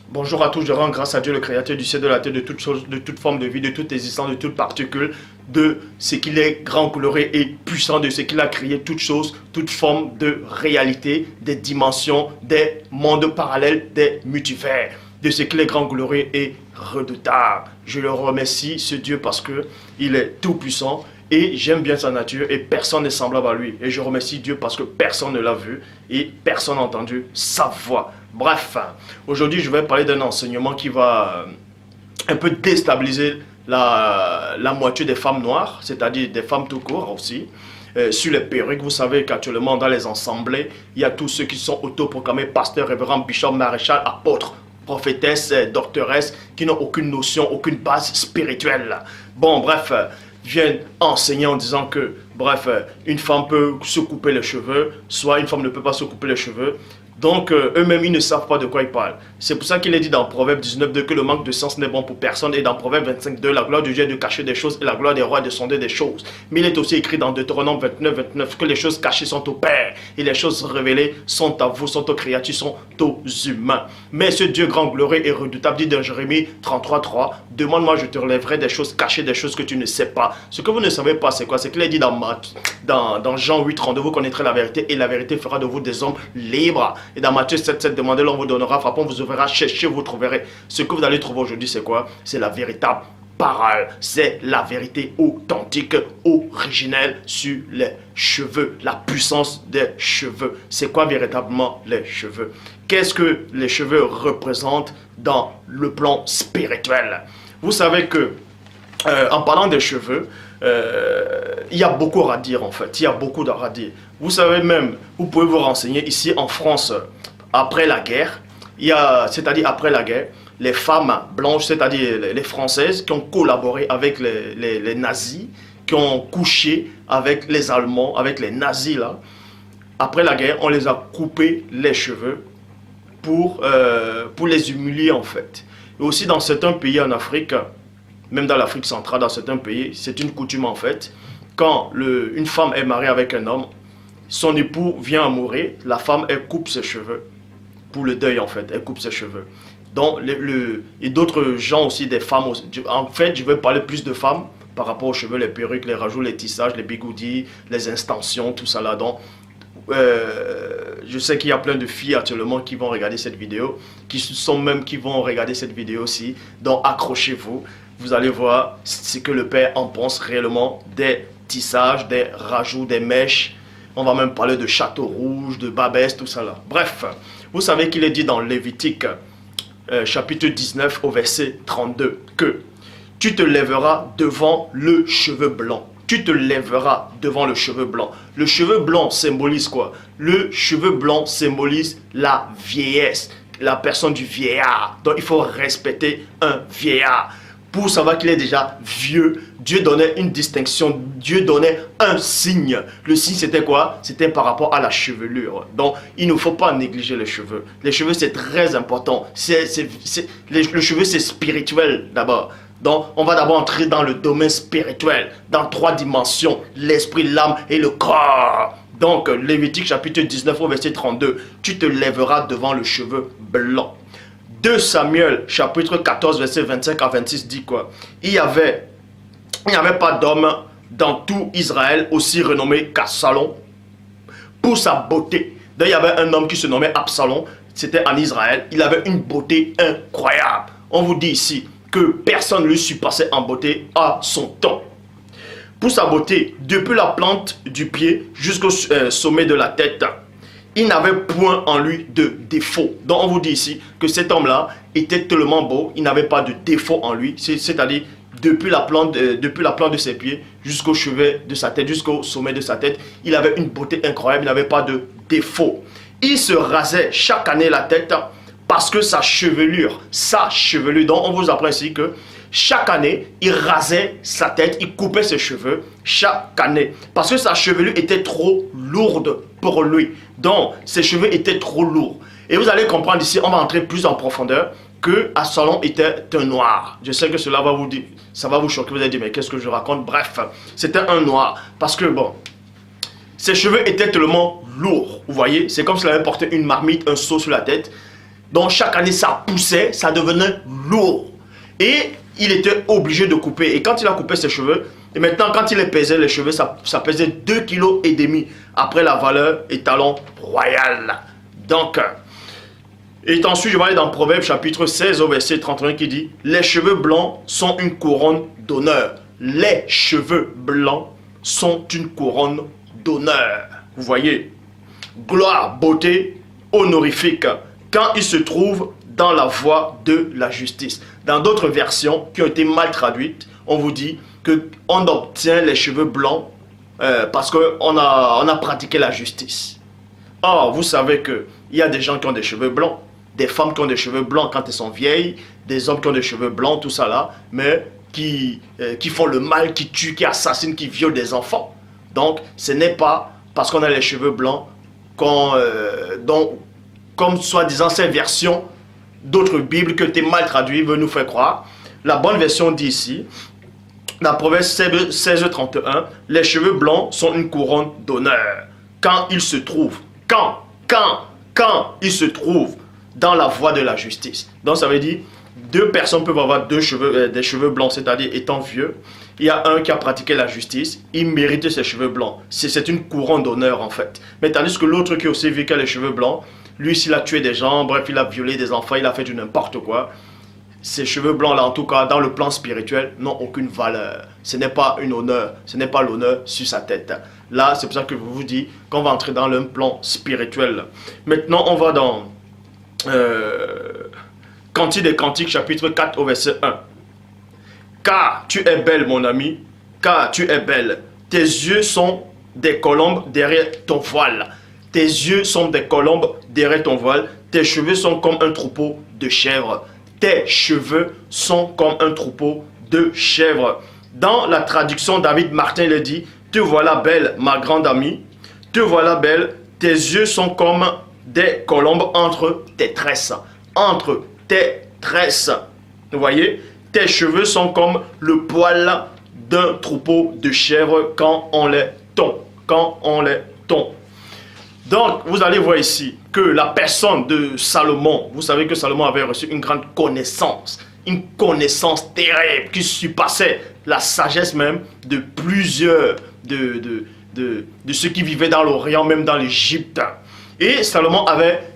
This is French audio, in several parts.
Bonjour à tous, je rends grâce à Dieu, le Créateur du ciel, de la terre, de toute chose, de toute forme de vie, de toute existence, de toute particule, de ce qu'il est grand, coloré et puissant, de ce qu'il a créé, toute chose, toute forme de réalité, des dimensions, des mondes parallèles, des multivers, de ce qu'il est grand, glorieux et redoutable. Je le remercie, ce Dieu, parce que il est tout puissant. Et j'aime bien sa nature et personne n'est semblable à lui. Et je remercie Dieu parce que personne ne l'a vu et personne n'a entendu sa voix. Bref, aujourd'hui je vais parler d'un enseignement qui va un peu déstabiliser la moitié des femmes noires, c'est-à-dire des femmes tout court aussi. Sur les perruques, vous savez qu'actuellement dans les assemblées, il y a tous ceux qui sont autoproclamés pasteurs, révérends, bishops, maréchal, apôtres, prophétesses, doctoresses, qui n'ont aucune notion, aucune base spirituelle. Bon, bref, viennent enseigner en disant que, bref, une femme peut se couper les cheveux, soit une femme ne peut pas se couper les cheveux. Donc, eux-mêmes, ils ne savent pas de quoi ils parlent. C'est pour ça qu'il est dit dans Proverbe 19.2 que le manque de sens n'est bon pour personne. Et dans Proverbe 25.2, la gloire de Dieu est de cacher des choses et la gloire des rois est de sonder des choses. Mais il est aussi écrit dans Deutéronome 29.29 que les choses cachées sont au Père et les choses révélées sont à vous, sont aux créatures, sont aux humains. Mais ce Dieu grand, glorieux et redoutable dit dans Jérémie 33.3, demande-moi, je te relèverai des choses cachées, des choses que tu ne sais pas. Ce que vous ne savez pas, c'est quoi? C'est qu'il est dit dans Jean 8.32, vous connaîtrez la vérité et la vérité fera de vous des hommes libres. Et dans Matthieu 7.7, demandez, l'on vous donnera, frappons, vous ouvrira, cherchez, vous trouverez. Ce que vous allez trouver aujourd'hui, c'est quoi? C'est la véritable parole. C'est la vérité authentique, originelle sur les cheveux. La puissance des cheveux. C'est quoi véritablement les cheveux? Qu'est-ce que les cheveux représentent dans le plan spirituel? Vous savez que, en parlant des cheveux, il y a beaucoup à dire en fait, il y a beaucoup à dire. Vous savez même, vous pouvez vous renseigner ici en France, après la guerre, c'est-à-dire après la guerre, les femmes blanches, c'est-à-dire les Françaises qui ont collaboré avec les nazis, qui ont couché avec les Allemands, avec les nazis là, après la guerre, on les a coupé les cheveux pour les humilier en fait. Et aussi dans certains pays en Afrique, même dans l'Afrique centrale, dans certains pays, c'est une coutume en fait. Quand une femme est mariée avec un homme, son époux vient à mourir, la femme, elle coupe ses cheveux. Pour le deuil en fait, elle coupe ses cheveux. Donc, et d'autres gens aussi, des femmes aussi. En fait, je vais parler plus de femmes par rapport aux cheveux, les perruques, les rajouts, les tissages, les bigoudis, les extensions, tout ça là. Donc, je sais qu'il y a plein de filles actuellement qui vont regarder cette vidéo, qui vont regarder cette vidéo aussi. Donc, accrochez-vous. Vous allez voir ce que le Père en pense réellement des tissages, des rajouts, des mèches. On va même parler de château rouge, de babès, tout ça là. Bref, vous savez qu'il est dit dans Lévitique, chapitre 19 au verset 32, que tu te lèveras devant le cheveu blanc. Tu te lèveras devant le cheveu blanc. Le cheveu blanc symbolise quoi? Le cheveu blanc symbolise la vieillesse, la personne du vieillard. Donc il faut respecter un vieillard. Pour savoir qu'il est déjà vieux, Dieu donnait une distinction, Dieu donnait un signe. Le signe c'était quoi? C'était par rapport à la chevelure. Donc il ne faut pas négliger les cheveux. Les cheveux c'est très important. Le cheveu c'est spirituel d'abord. Donc on va d'abord entrer dans le domaine spirituel, dans 3 dimensions, l'esprit, l'âme et le corps. Donc Lévitique chapitre 19 au verset 32, tu te lèveras devant le cheveu blanc. 2 Samuel, chapitre 14, verset 25 à 26 dit quoi? Il n'y avait pas d'homme dans tout Israël aussi renommé qu'Absalom pour sa beauté. Donc il y avait un homme qui se nommait Absalom, c'était en Israël, il avait une beauté incroyable. On vous dit ici que personne ne lui surpassait en beauté à son temps. Pour sa beauté, depuis la plante du pied jusqu'au sommet de la tête, il n'avait point en lui de défaut. Donc on vous dit ici que cet homme-là était tellement beau, il n'avait pas de défaut en lui. C'est-à-dire depuis la plante de ses pieds jusqu'au chevet de sa tête, jusqu'au sommet de sa tête, il avait une beauté incroyable, il n'avait pas de défaut. Il se rasait chaque année la tête parce que sa chevelure, donc on vous apprend ici que chaque année, il rasait sa tête, il coupait ses cheveux chaque année. Parce que sa chevelure était trop lourde pour lui. Donc, ses cheveux étaient trop lourds. Et vous allez comprendre ici, on va entrer plus en profondeur, que Absalom était un noir. Je sais que cela va vous dire, ça va vous choquer, vous allez dire, mais qu'est-ce que je raconte? Bref, c'était un noir. Parce que bon, ses cheveux étaient tellement lourds. Vous voyez, c'est comme s'il avait porté une marmite, un seau sur la tête. Donc chaque année, ça poussait, ça devenait lourd. Et il était obligé de couper. Et quand il a coupé ses cheveux, et maintenant quand il les pesait, les cheveux, ça pesait 2,5 kg après la valeur étalon royal. Donc, et ensuite je vais aller dans Proverbe chapitre 16 au verset 31 qui dit « Les cheveux blancs sont une couronne d'honneur. » Les cheveux blancs sont une couronne d'honneur. Vous voyez, gloire, beauté, honorifique, quand il se trouve dans la voie de la justice. Dans d'autres versions qui ont été mal traduites, on vous dit qu'on obtient les cheveux blancs parce qu'on a pratiqué la justice. Or, vous savez qu'il y a des gens qui ont des cheveux blancs, des femmes qui ont des cheveux blancs quand elles sont vieilles, des hommes qui ont des cheveux blancs, tout ça là, mais qui font le mal, qui tuent, qui assassinent, qui violent des enfants. Donc, ce n'est pas parce qu'on a les cheveux blancs comme soi-disant ces versions d'autres Bibles que tu es mal traduit veut nous faire croire. La bonne version dit ici, dans Proverbe 16:31, les cheveux blancs sont une couronne d'honneur. Quand ils se trouvent, quand ils se trouvent dans la voie de la justice. Donc ça veut dire, deux personnes peuvent avoir des cheveux blancs, c'est-à-dire étant vieux. Il y a un qui a pratiqué la justice, il mérite ses cheveux blancs. C'est une couronne d'honneur en fait. Mais tandis que l'autre qui est aussi vieux qui a les cheveux blancs, lui s'il a tué des gens, bref il a violé des enfants, il a fait du n'importe quoi. Ces cheveux blancs là en tout cas dans le plan spirituel n'ont aucune valeur. Ce n'est pas un honneur, ce n'est pas l'honneur sur sa tête. Là c'est pour ça que je vous dis qu'on va entrer dans le plan spirituel. Maintenant on va dans Cantique des Cantiques chapitre 4 au verset 1. Car tu es belle mon ami, car tu es belle. Tes yeux sont des colombes derrière ton voile. Tes yeux sont des colombes derrière ton voile. Tes cheveux sont comme un troupeau de chèvres. Tes cheveux sont comme un troupeau de chèvres. Dans la traduction, David Martin le dit, te voilà belle ma grande amie. Te voilà belle, tes yeux sont comme des colombes entre tes tresses. Entre tes tresses. Vous voyez, tes cheveux sont comme le poil d'un troupeau de chèvres quand on les tond. Quand on les tond. Donc, vous allez voir ici que la personne de Salomon, vous savez que Salomon avait reçu une grande connaissance. Une connaissance terrible qui surpassait la sagesse même de plusieurs de ceux qui vivaient dans l'Orient, même dans l'Égypte. Et Salomon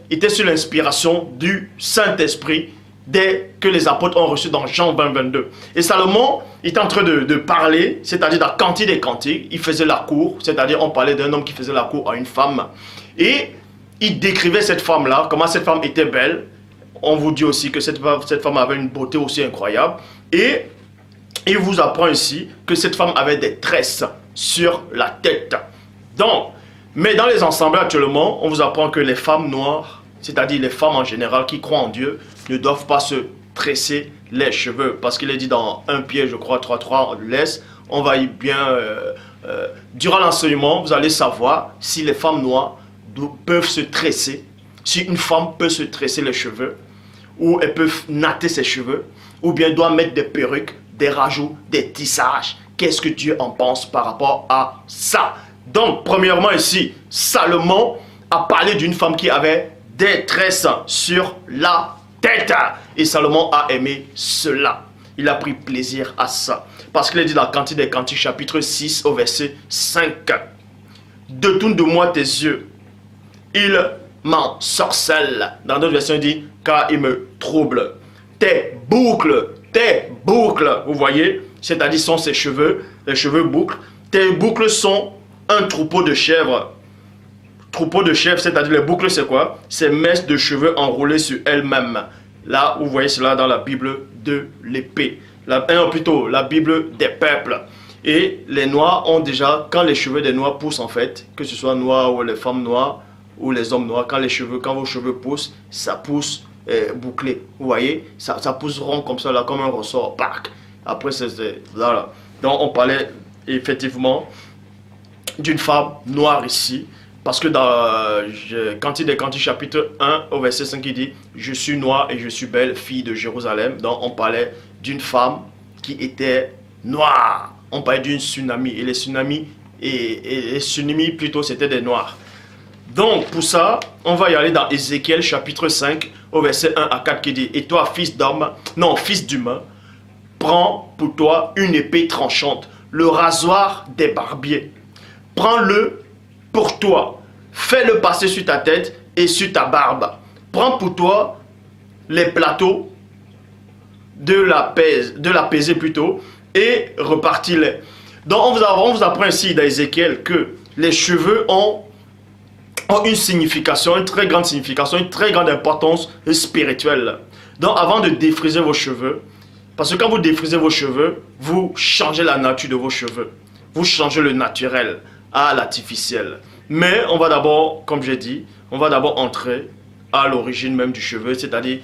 était sur l'inspiration du Saint-Esprit dès que les apôtres ont reçu dans Jean 20-22. Et Salomon est en train de parler, c'est-à-dire dans Cantique des Cantiques, il faisait la cour, c'est-à-dire on parlait d'un homme qui faisait la cour à une femme. Et il décrivait cette femme-là, comment cette femme était belle. On vous dit aussi que cette femme avait une beauté aussi incroyable. Et il vous apprend ici que cette femme avait des tresses sur la tête. Donc, mais dans les ensembles actuellement, on vous apprend que les femmes noires, c'est-à-dire les femmes en général qui croient en Dieu, ne doivent pas se tresser les cheveux. Parce qu'il est dit dans 1 Pierre, je crois, 3:3, on le laisse. On va y bien... durant l'enseignement, vous allez savoir si les femmes noires peuvent se tresser, si une femme peut se tresser les cheveux, ou elles peuvent natter ses cheveux, ou bien doit mettre des perruques, des rajouts, des tissages. Qu'est-ce que Dieu en pense par rapport à ça? Donc, premièrement ici, Salomon a parlé d'une femme qui avait des tresses sur la tête. Et Salomon a aimé cela. Il a pris plaisir à ça. Parce qu'il est dit dans Cantique des Cantiques, chapitre 6, au verset 5. Détourne de moi tes yeux. Il m'ensorcelle. Dans d'autres versions, il dit, car il me trouble. Tes boucles, vous voyez, c'est-à-dire sont ses cheveux, les cheveux boucles. Tes boucles sont un troupeau de chèvres. Troupeau de chèvres, c'est-à-dire les boucles, c'est quoi? C'est messes de cheveux enroulées sur elles-mêmes. Là, vous voyez cela dans la Bible de l'épée. Plutôt, la Bible des peuples. Et les Noirs ont déjà, quand les cheveux des Noirs poussent en fait, que ce soit Noirs ou les femmes noires ou les hommes noirs, quand vos cheveux poussent, ça pousse bouclé. Vous voyez, ça pousse rond comme ça, là, comme un ressort. Pac. Après, voilà. Donc, on parlait effectivement d'une femme noire ici. Parce que dans Cantique des Cantiques chapitre 1 au verset 5 il dit « Je suis noire et je suis belle, fille de Jérusalem ». Donc on parlait d'une femme qui était noire. On parlait d'une tsunami. Et les tsunamis, plutôt c'était des noirs. Donc pour ça, on va y aller dans Ézéchiel chapitre 5 au verset 1 à 4 qui dit: et toi, fils d'homme, non, fils d'humain, prends pour toi une épée tranchante, le rasoir des barbiers. Prends-le pour toi, fais-le passer sur ta tête et sur ta barbe. Prends pour toi les plateaux de la pesée plutôt, et repartis-les. Donc on vous apprend ici dans Ézéchiel que les cheveux ont une signification, une très grande signification, une très grande importance spirituelle. Donc avant de défriser vos cheveux, parce que quand vous défrisez vos cheveux, vous changez la nature de vos cheveux. Vous changez le naturel à l'artificiel. Mais on va d'abord, comme j'ai dit, on va d'abord entrer à l'origine même du cheveu, c'est-à-dire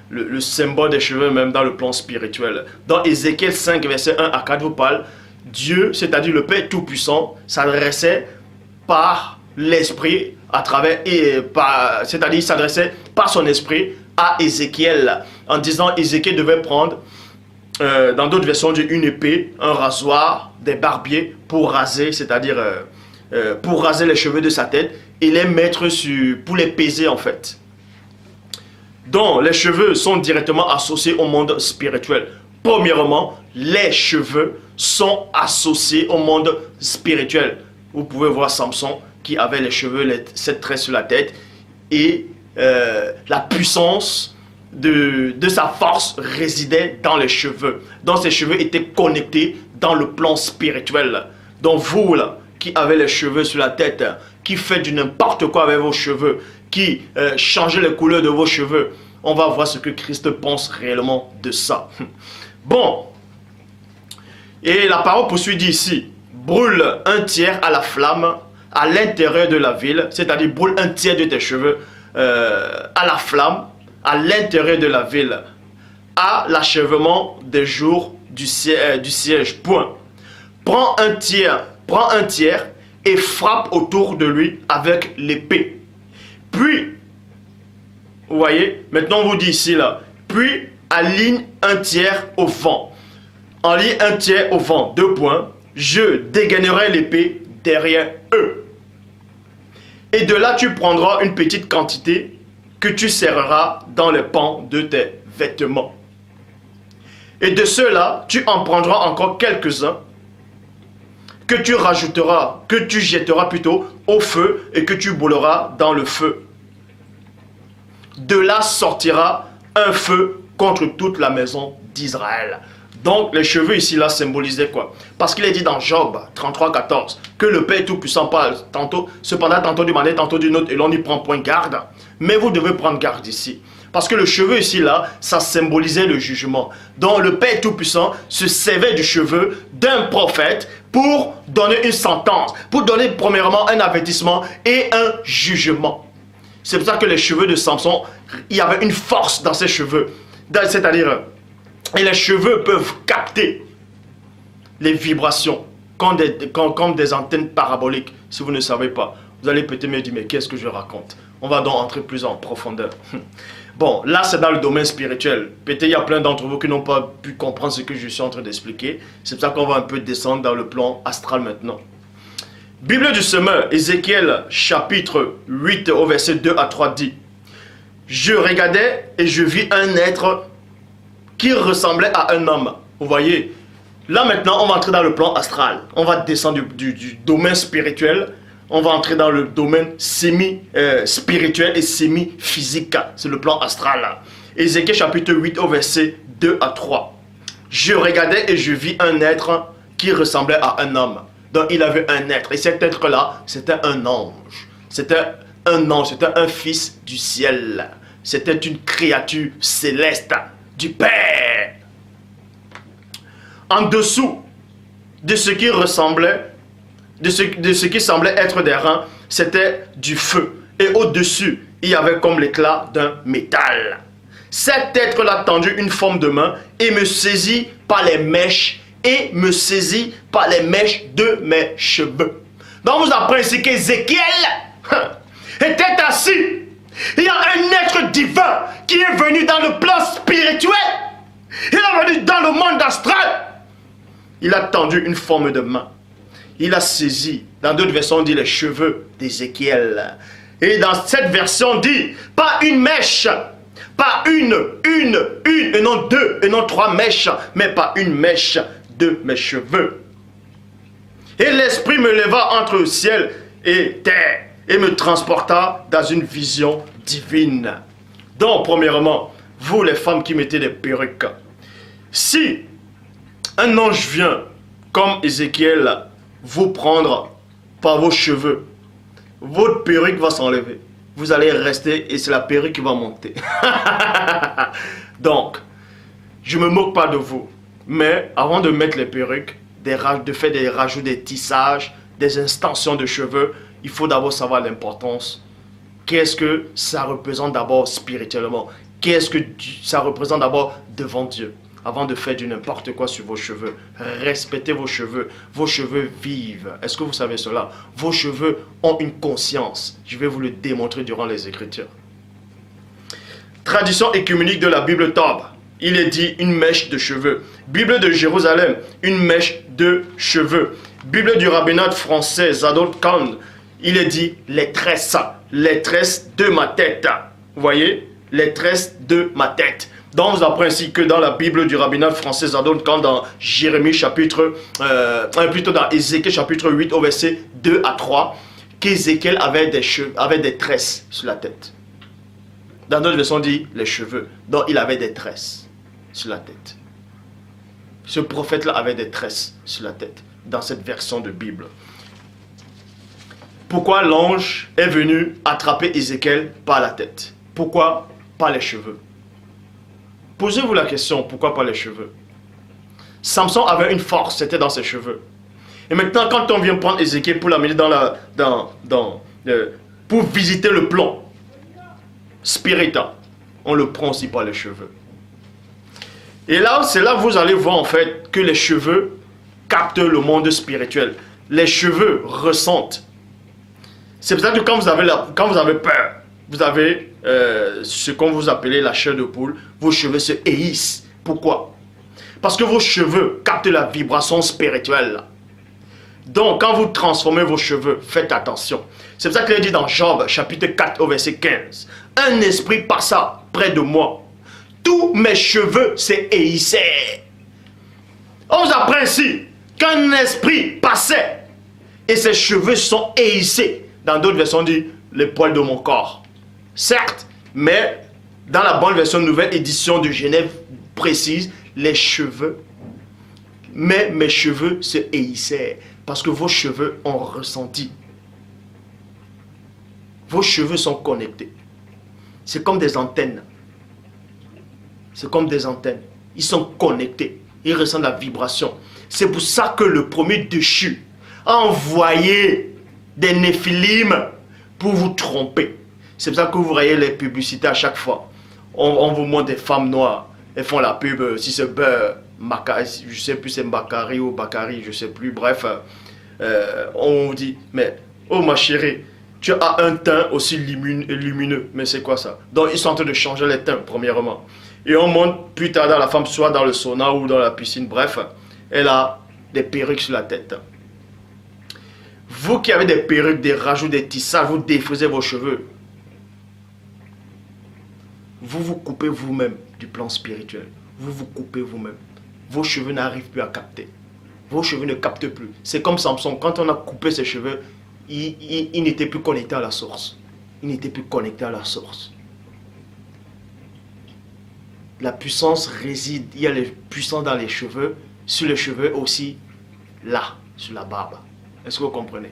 le symbole des cheveux même dans le plan spirituel. Dans Ézéchiel 5, verset 1 à 4, vous parle, Dieu, c'est-à-dire le Père Tout-Puissant, s'adressait par l'Esprit à travers, c'est-à-dire il s'adressait par son Esprit à Ézéchiel, en disant Ézéchiel devait prendre, dans d'autres versions, une épée, un rasoir, des barbiers pour raser, c'est-à-dire pour raser les cheveux de sa tête et les mettre pour les peser en fait. Donc les cheveux sont directement associés au monde spirituel. Premièrement, les cheveux sont associés au monde spirituel. Vous pouvez voir Samson qui avait les cheveux, 7 traits sur la tête, et la puissance de sa force résidait dans les cheveux. Donc ces cheveux étaient connectés dans le plan spirituel. Donc vous là, qui avez les cheveux sur la tête, qui fait du n'importe quoi avec vos cheveux, qui changez les couleurs de vos cheveux, on va voir ce que Christ pense réellement de ça. Bon, et la parole poursuit dit ici, brûle un tiers à la flamme à l'intérieur de la ville, c'est-à-dire brûle un tiers de tes cheveux à la flamme à l'intérieur de la ville, à l'achèvement des jours du siège. Point. Prends un tiers et frappe autour de lui avec l'épée. Puis, vous voyez, maintenant on vous dit ici là, puis aligne un tiers au vent. Enligne un tiers au vent, 2 points. Je dégainerai l'épée derrière eux. Et de là tu prendras une petite quantité que tu serreras dans les pans de tes vêtements. Et de ceux-là, tu en prendras encore quelques-uns que tu rajouteras, que tu jetteras plutôt au feu et que tu brûleras dans le feu. De là sortira un feu contre toute la maison d'Israël. Donc les cheveux ici là symbolisaient quoi? Parce qu'il est dit dans Job 33, 14 que le Père Tout-Puissant parle cependant tantôt d'une manière, tantôt d'une autre, et l'on n'y prend point garde. Mais vous devez prendre garde ici. Parce que le cheveu ici là, ça symbolisait le jugement. Donc le Père Tout-Puissant se servait du cheveu d'un prophète pour donner une sentence, pour donner premièrement un avertissement et un jugement. C'est pour ça que les cheveux de Samson, il y avait une force dans ses cheveux. C'est-à-dire, et les cheveux peuvent capter les vibrations comme des antennes paraboliques. Si vous ne savez pas, vous allez peut-être me dire, mais qu'est-ce que je raconte? On va donc entrer plus en profondeur. Bon, là c'est dans le domaine spirituel. Peut-être il y a plein d'entre vous qui n'ont pas pu comprendre ce que je suis en train d'expliquer. C'est pour ça qu'on va un peu descendre dans le plan astral maintenant. Bible du semeur, Ézéchiel chapitre 8 au verset 2 à 3 dit: je regardais et je vis un être qui ressemblait à un homme. Vous voyez, là maintenant on va entrer dans le plan astral. On va descendre du domaine spirituel. On va entrer dans le domaine semi-spirituel et semi-physique. C'est le plan astral. Ézéchiel chapitre 8 au verset 2 à 3. Je regardais et je vis un être qui ressemblait à un homme. Donc il avait un être. Et cet être-là, c'était un ange. C'était un ange, c'était un fils du ciel. C'était une créature céleste du Père. En dessous de ce qui ressemblait, de ce qui semblait être des reins, c'était du feu. Et au-dessus, il y avait comme l'éclat d'un métal. Cet être-là tendu une forme de main et me saisit par les mèches de mes cheveux. Donc vous apprenez ici qu'Ézéchiel était assis. Il y a un être divin qui est venu dans le plan spirituel. Il est venu dans le monde astral. Il a tendu une forme de main. Il a saisi, dans d'autres versions on dit les cheveux d'Ézéchiel. Et dans cette version on dit, pas une mèche, Pas une, et non deux, et non trois mèches, mais pas une mèche de mes cheveux. Et l'Esprit me leva entre le ciel et terre, et me transporta dans une vision divine. Donc, premièrement, vous les femmes qui mettez des perruques, si un ange vient, comme Ézéchiel, vous prendre par vos cheveux, votre perruque va s'enlever. Vous allez rester et c'est la perruque qui va monter. Donc, je ne me moque pas de vous. Mais avant de mettre les perruques, de faire des rajouts, des tissages, des extensions de cheveux, il faut d'abord savoir l'importance. Qu'est-ce que ça représente d'abord spirituellement? Qu'est-ce que ça représente d'abord devant Dieu? Avant de faire du n'importe quoi sur vos cheveux, respectez vos cheveux. Vos cheveux vivent. Est-ce que vous savez cela? Vos cheveux ont une conscience. Je vais vous le démontrer durant les Écritures. Tradition écuménique de la Bible Tob. Il est dit une mèche de cheveux. Bible de Jérusalem, une mèche de cheveux. Bible du rabbinat français Zadok Khan, il est dit les tresses de ma tête. Vous voyez? Les tresses de ma tête. Donc, vous apprenez ainsi que dans la Bible du rabbinat français Zadok Khan, dans Jérémie chapitre, plutôt dans Ézéchiel chapitre 8 au verset 2 à 3, qu'Ézéchiel avait des tresses sur la tête. Dans d'autres versions, on dit les cheveux. Donc, il avait des tresses sur la tête. Ce prophète-là avait des tresses sur la tête, dans cette version de Bible. Pourquoi l'ange est venu attraper Ézéchiel par la tête? Pourquoi pas les cheveux? Posez-vous la question, pourquoi pas les cheveux? Samson avait une force, c'était dans ses cheveux. Et maintenant, quand on vient prendre Ézéchiel pour l'amener pour visiter le plan spirituel, on le prend aussi par les cheveux. Et là, c'est là que vous allez voir en fait que les cheveux captent le monde spirituel. Les cheveux ressentent. C'est pour ça que quand vous avez peur, vous avez ce qu'on vous appelez la chair de poule, vos cheveux se hérissent. Pourquoi? Parce que vos cheveux captent la vibration spirituelle. Donc, quand vous transformez vos cheveux, faites attention. C'est pour ça qu'il est dit dans Job, chapitre 4, au verset 15. Un esprit passa près de moi. Tous mes cheveux se hérissaient. On vous apprend ici qu'un esprit passait et ses cheveux sont hérissés. Dans d'autres versions, on dit les poils de mon corps. Certes, mais dans la bonne version nouvelle édition de Genève précise les cheveux. Mais mes cheveux se hérissaient parce que vos cheveux ont ressenti. Vos cheveux sont connectés. C'est comme des antennes. C'est comme des antennes. Ils sont connectés. Ils ressentent la vibration. C'est pour ça que le premier déchu a envoyé des néphilim pour vous tromper. C'est pour ça que vous voyez les publicités à chaque fois. On vous montre des femmes noires. Elles font la pub, si c'est je ne sais plus c'est Bakari ou Bakari, je ne sais plus. Bref, on vous dit, mais oh ma chérie, tu as un teint aussi lumineux. Mais c'est quoi ça? Donc ils sont en train de changer les teints, premièrement. Et on monte plus tard dans la femme, soit dans le sauna ou dans la piscine. Bref, elle a des perruques sur la tête. Vous qui avez des perruques, des rajouts, des tissages, vous défrisez vos cheveux. Vous vous coupez vous-même du plan spirituel. Vous vous coupez vous-même. Vos cheveux n'arrivent plus à capter. Vos cheveux ne captent plus. C'est comme Samson. Quand on a coupé ses cheveux, il n'était plus connecté à la source. Il n'était plus connecté à la source. La puissance réside. Il y a la puissance dans les cheveux. Sur les cheveux aussi, là, sur la barbe. Est-ce que vous comprenez?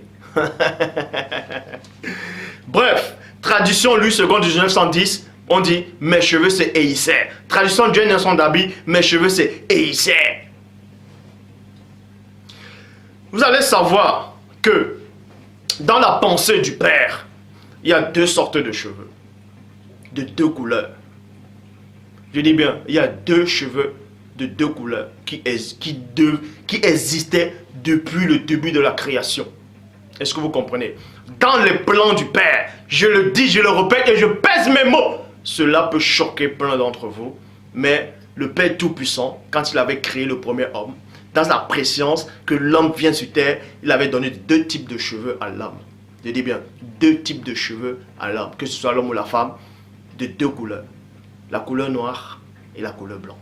Bref, tradition Louis II 1910, on dit mes cheveux se hérissaient. Tradition Jane Nelson Darby, mes cheveux se hérissaient. Vous allez savoir que dans la pensée du Père, il y a deux sortes de cheveux, de deux couleurs. Je dis bien, il y a deux cheveux de deux couleurs qui existaient depuis le début de la création. Est-ce que vous comprenez? Dans les plans du Père, je le dis, je le répète et je pèse mes mots. Cela peut choquer plein d'entre vous, mais le Père Tout-Puissant, quand il avait créé le premier homme, dans sa préscience, que l'homme vient sur terre, il avait donné deux types de cheveux à l'homme. Je dis bien, deux types de cheveux à l'homme, que ce soit l'homme ou la femme, de deux couleurs. la couleur noire et la couleur blanc.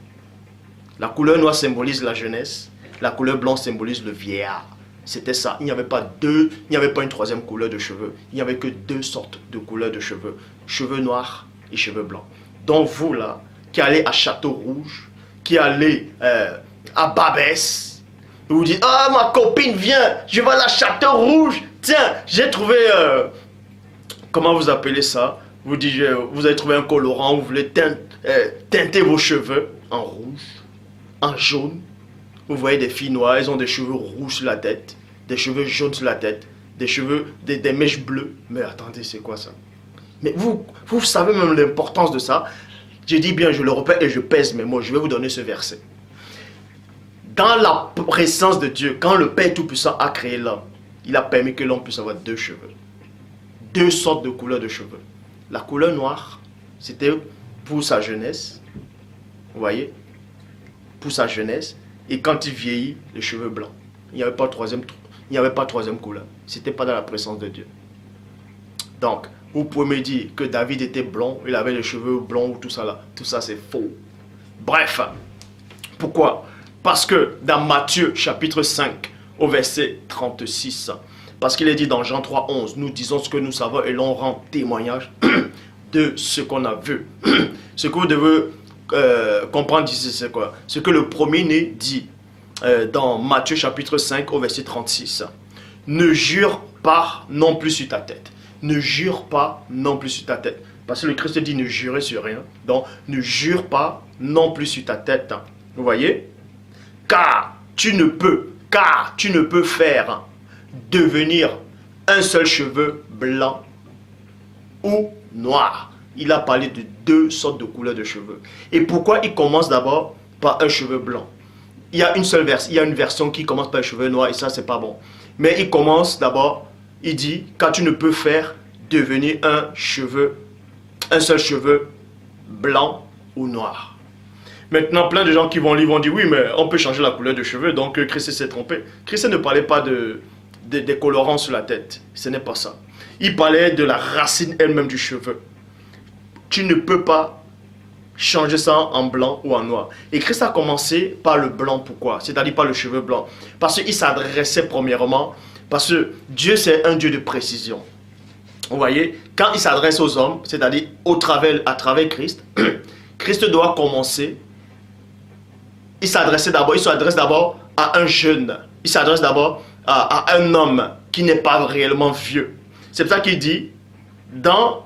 La couleur noire symbolise la jeunesse, la couleur blanc symbolise le vieillard. C'était ça, il n'y avait pas une troisième couleur de cheveux, il n'y avait que deux sortes de couleurs de cheveux, cheveux noirs et cheveux blancs. Donc vous là, qui allez à Château Rouge, qui allez à Babès, vous dites, ah ma copine vient, je vais à Château Rouge, tiens, j'ai trouvé, comment vous appelez ça? Vous dites, vous avez trouvé un colorant, vous voulez teinter vos cheveux en rouge, en jaune. Vous voyez des filles noires, elles ont des cheveux rouges sur la tête, des cheveux jaunes sur la tête, des cheveux, des mèches bleues. Mais attendez, c'est quoi ça? Mais vous savez même l'importance de ça. Je dis bien, je le répète et je pèse mes mots. Je vais vous donner ce verset. Dans la présence de Dieu, quand le Père Tout-Puissant a créé l'homme, il a permis que l'homme puisse avoir deux cheveux. Deux sortes de couleurs de cheveux. La couleur noire, c'était pour sa jeunesse. Vous voyez? Pour sa jeunesse. Et quand il vieillit, les cheveux blancs. Il n'y avait pas de troisième couleur. C'était pas dans la présence de Dieu. Donc, vous pouvez me dire que David était blond, il avait les cheveux blonds ou tout ça là. Tout ça c'est faux. Bref, pourquoi? Parce que dans Matthieu chapitre 5 au verset 36, parce qu'il est dit dans Jean 3, 11, nous disons ce que nous savons et l'on rend témoignage de ce qu'on a vu. Ce que vous devez comprendre ici, c'est quoi? Ce que le premier-né dit dans Matthieu chapitre 5 au verset 36. Ne jure pas non plus sur ta tête. Ne jure pas non plus sur ta tête. Parce que le Christ dit ne jurez sur rien. Donc ne jure pas non plus sur ta tête. Vous voyez? Car tu ne peux faire devenir un seul cheveu blanc ou noir. Il a parlé de deux sortes de couleurs de cheveux. Et pourquoi il commence d'abord par un cheveu blanc? Il y a une version qui commence par un cheveu noir et ça c'est pas bon. Mais il commence d'abord, il dit, car tu ne peux faire devenir un seul cheveu blanc ou noir. Maintenant, plein de gens qui vont lire vont dire, oui, mais on peut changer la couleur de cheveux, donc Christ s'est trompé. Christ ne parlait pas des colorants sur la tête, ce n'est pas ça. Il parlait de la racine elle-même du cheveu. Tu ne peux pas changer ça en blanc ou en noir. Et Christ a commencé par le blanc, pourquoi? C'est-à-dire par le cheveu blanc. Parce qu'il s'adressait premièrement, parce que Dieu c'est un Dieu de précision. Vous voyez, quand il s'adresse aux hommes, c'est-à-dire à travers Christ, Christ doit commencer. Il s'adresse d'abord à un jeune. Il s'adresse d'abord à un homme qui n'est pas réellement vieux. C'est pour ça qu'il dit, dans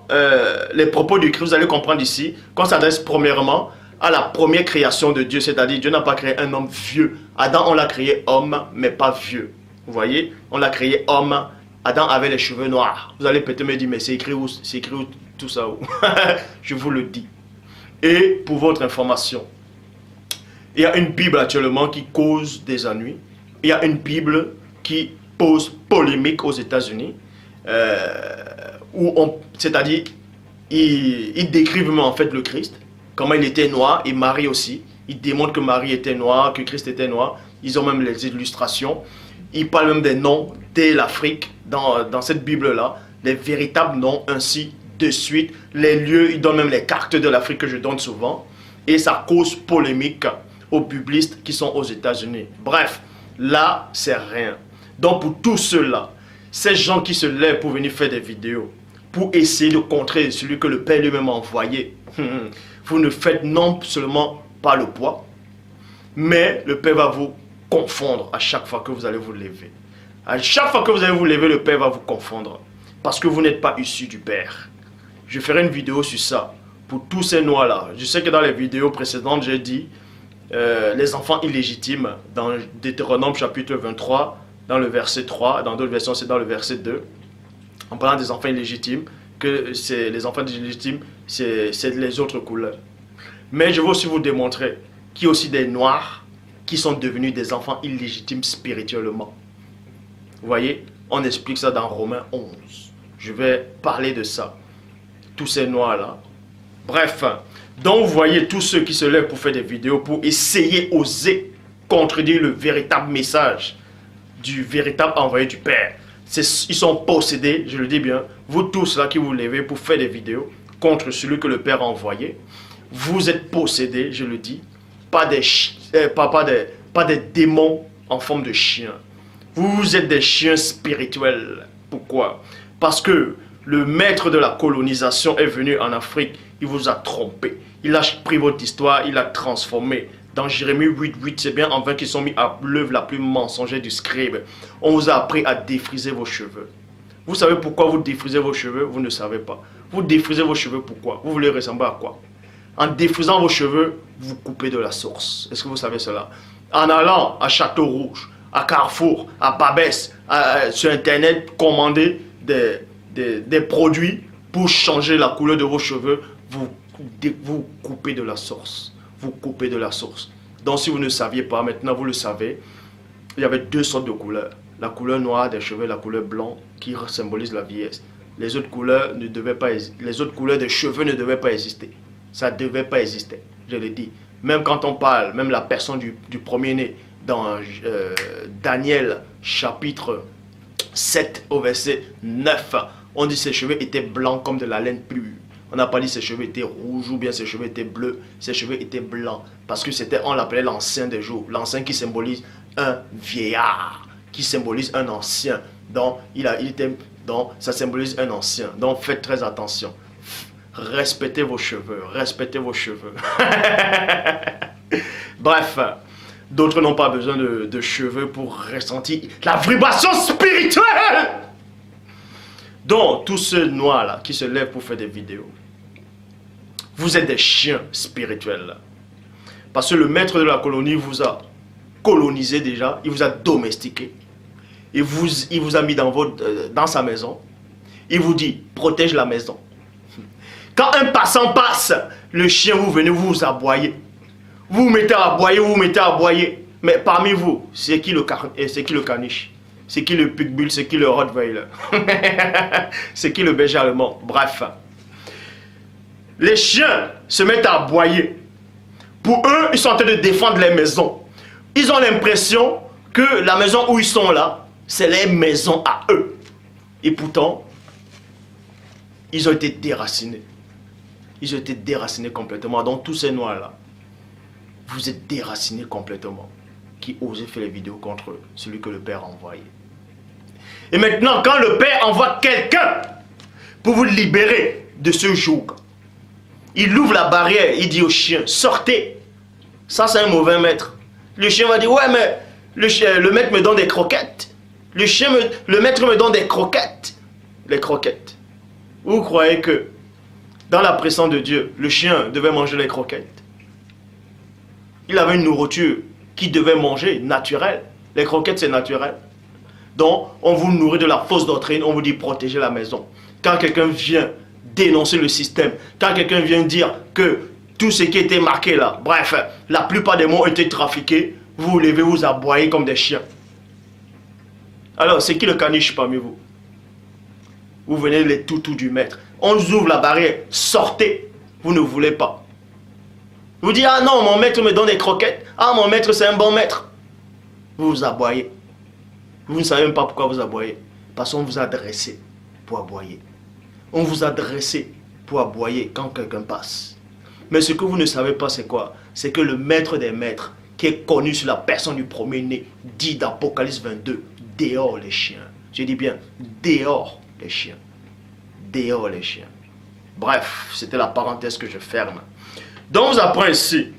les propos du Christ, vous allez comprendre ici, qu'on s'adresse premièrement à la première création de Dieu, c'est-à-dire Dieu n'a pas créé un homme vieux. Adam, on l'a créé homme, mais pas vieux. Vous voyez, on l'a créé homme. Adam avait les cheveux noirs. Vous allez peut-être me dire, mais c'est écrit où tout ça où? Je vous le dis. Et pour votre information, il y a une Bible actuellement qui cause des ennuis. Il y a une Bible qui pose polémique aux États-Unis. C'est-à-dire, ils décrivent en fait le Christ, comment il était noir, et Marie aussi. Ils démontrent que Marie était noire, que Christ était noir. Ils ont même les illustrations. Ils parlent même des noms de l'Afrique dans cette Bible-là, les véritables noms, ainsi de suite. Les lieux, ils donnent même les cartes de l'Afrique que je donne souvent. Et ça cause polémique aux biblistes qui sont aux États-Unis. Bref, là, c'est rien. Donc pour tous ceux-là, ces gens qui se lèvent pour venir faire des vidéos, pour essayer de contrer celui que le Père lui-même a envoyé, vous ne faites non seulement pas le poids, mais le Père va vous confondre à chaque fois que vous allez vous lever. À chaque fois que vous allez vous lever, le Père va vous confondre. Parce que vous n'êtes pas issus du Père. Je ferai une vidéo sur ça. Pour tous ces noirs-là. Je sais que dans les vidéos précédentes, j'ai dit les enfants illégitimes. Dans Deutéronome chapitre 23, dans le verset 3. Dans d'autres versions, c'est dans le verset 2. En parlant des enfants illégitimes, que les enfants illégitimes, c'est les autres couleurs. Mais je vais aussi vous démontrer qu'il y a aussi des noirs qui sont devenus des enfants illégitimes spirituellement. Vous voyez, on explique ça dans Romains 11. Je vais parler de ça. Tous ces noirs-là. Bref, donc vous voyez tous ceux qui se lèvent pour faire des vidéos, pour oser contredire le véritable message du véritable envoyé du Père. Ils sont possédés, je le dis bien, vous tous là qui vous levez pour faire des vidéos contre celui que le Père a envoyé. vous êtes possédés, je le dis, pas des démons en forme de chiens. Vous êtes des chiens spirituels. Pourquoi? Parce que le maître de la colonisation est venu en Afrique, il vous a trompé. Il a pris votre histoire, il l'a transformé. Dans Jérémie 8:8, c'est bien en vain qu'ils sont mis à l'œuvre la plus mensongère du scribe. On vous a appris à défriser vos cheveux. Vous savez pourquoi vous défrisez vos cheveux? Vous ne savez pas. Vous défrisez vos cheveux pourquoi? Vous voulez ressembler à quoi? En défrisant vos cheveux, vous coupez de la source. Est-ce que vous savez cela? En allant à Château Rouge, à Carrefour, à Babès, sur Internet, commander des produits pour changer la couleur de vos cheveux, vous coupez de la source. Vous coupez de la source. Donc si vous ne saviez pas, maintenant vous le savez, il y avait deux sortes de couleurs. La couleur noire des cheveux, la couleur blanc qui symbolise la vieillesse. Les autres couleurs ne devaient pas exister. Les autres couleurs des cheveux ne devaient pas exister. Ça ne devait pas exister, je le dis. Même quand on parle, même la personne du premier-né, dans Daniel chapitre 7 au verset 9, on dit ses cheveux étaient blancs comme de la laine pure. On n'a pas dit ses cheveux étaient rouges ou bien ses cheveux étaient bleus. Ses cheveux étaient blancs. Parce que c'était, on l'appelait l'ancien des jours. L'ancien qui symbolise un vieillard. Qui symbolise un ancien. Donc, ça symbolise un ancien. Donc, faites très attention. Respectez vos cheveux. Respectez vos cheveux. Bref. D'autres n'ont pas besoin de cheveux pour ressentir la vibration spirituelle. Donc, tous ceux noirs là qui se lèvent pour faire des vidéos, vous êtes des chiens spirituels. Parce que le maître de la colonie vous a colonisé déjà, il vous a domestiqué. Il vous a mis dans sa maison. Il vous dit, protège la maison. Quand un passant passe, le chien, vous venez, vous aboyez. Vous vous mettez à aboyer, vous vous mettez à aboyer. Mais parmi vous, c'est qui le caniche? C'est qui le pitbull? C'est qui le rottweiler? C'est qui le berger allemand? Bref. Les chiens se mettent à aboyer. Pour eux, ils sont en train de défendre les maisons. Ils ont l'impression que la maison où ils sont là, c'est leur maison à eux. Et pourtant, ils ont été déracinés. Ils ont été déracinés complètement. Donc tous ces noirs-là, vous êtes déracinés complètement. Qui osait faire les vidéos contre celui que le Père a envoyé. Et maintenant, quand le Père envoie quelqu'un pour vous libérer de ce joug, il ouvre la barrière, il dit au chien, sortez. Ça, c'est un mauvais maître. Le chien va dire, ouais, mais le maître me donne des croquettes. Le maître me donne des croquettes. Les croquettes. Vous croyez que dans la présence de Dieu, le chien devait manger les croquettes? Il avait une nourriture qu'il devait manger, naturelle. Les croquettes, c'est naturel. Donc, on vous nourrit de la fausse doctrine, on vous dit protéger la maison. Quand quelqu'un vient dénoncer le système, quand quelqu'un vient dire que tout ce qui était marqué là, bref, la plupart des mots ont été trafiqués, vous vous levez, vous aboyez comme des chiens. Alors, c'est qui le caniche parmi vous? Vous venez les toutous du maître. On vous ouvre la barrière, sortez, vous ne voulez pas. Vous dites, ah non, mon maître me donne des croquettes. Ah, mon maître, c'est un bon maître. Vous vous aboyez. Vous ne savez même pas pourquoi vous aboyez. Parce qu'on vous a dressé pour aboyer. On vous a dressé pour aboyer quand quelqu'un passe. Mais ce que vous ne savez pas, c'est quoi? C'est que le maître des maîtres, qui est connu sur la personne du premier-né, dit dans Apocalypse 22, dehors les chiens. Je dis bien, dehors les chiens. Dehors les chiens. Bref, c'était la parenthèse que je ferme. Donc, on vous apprend ici,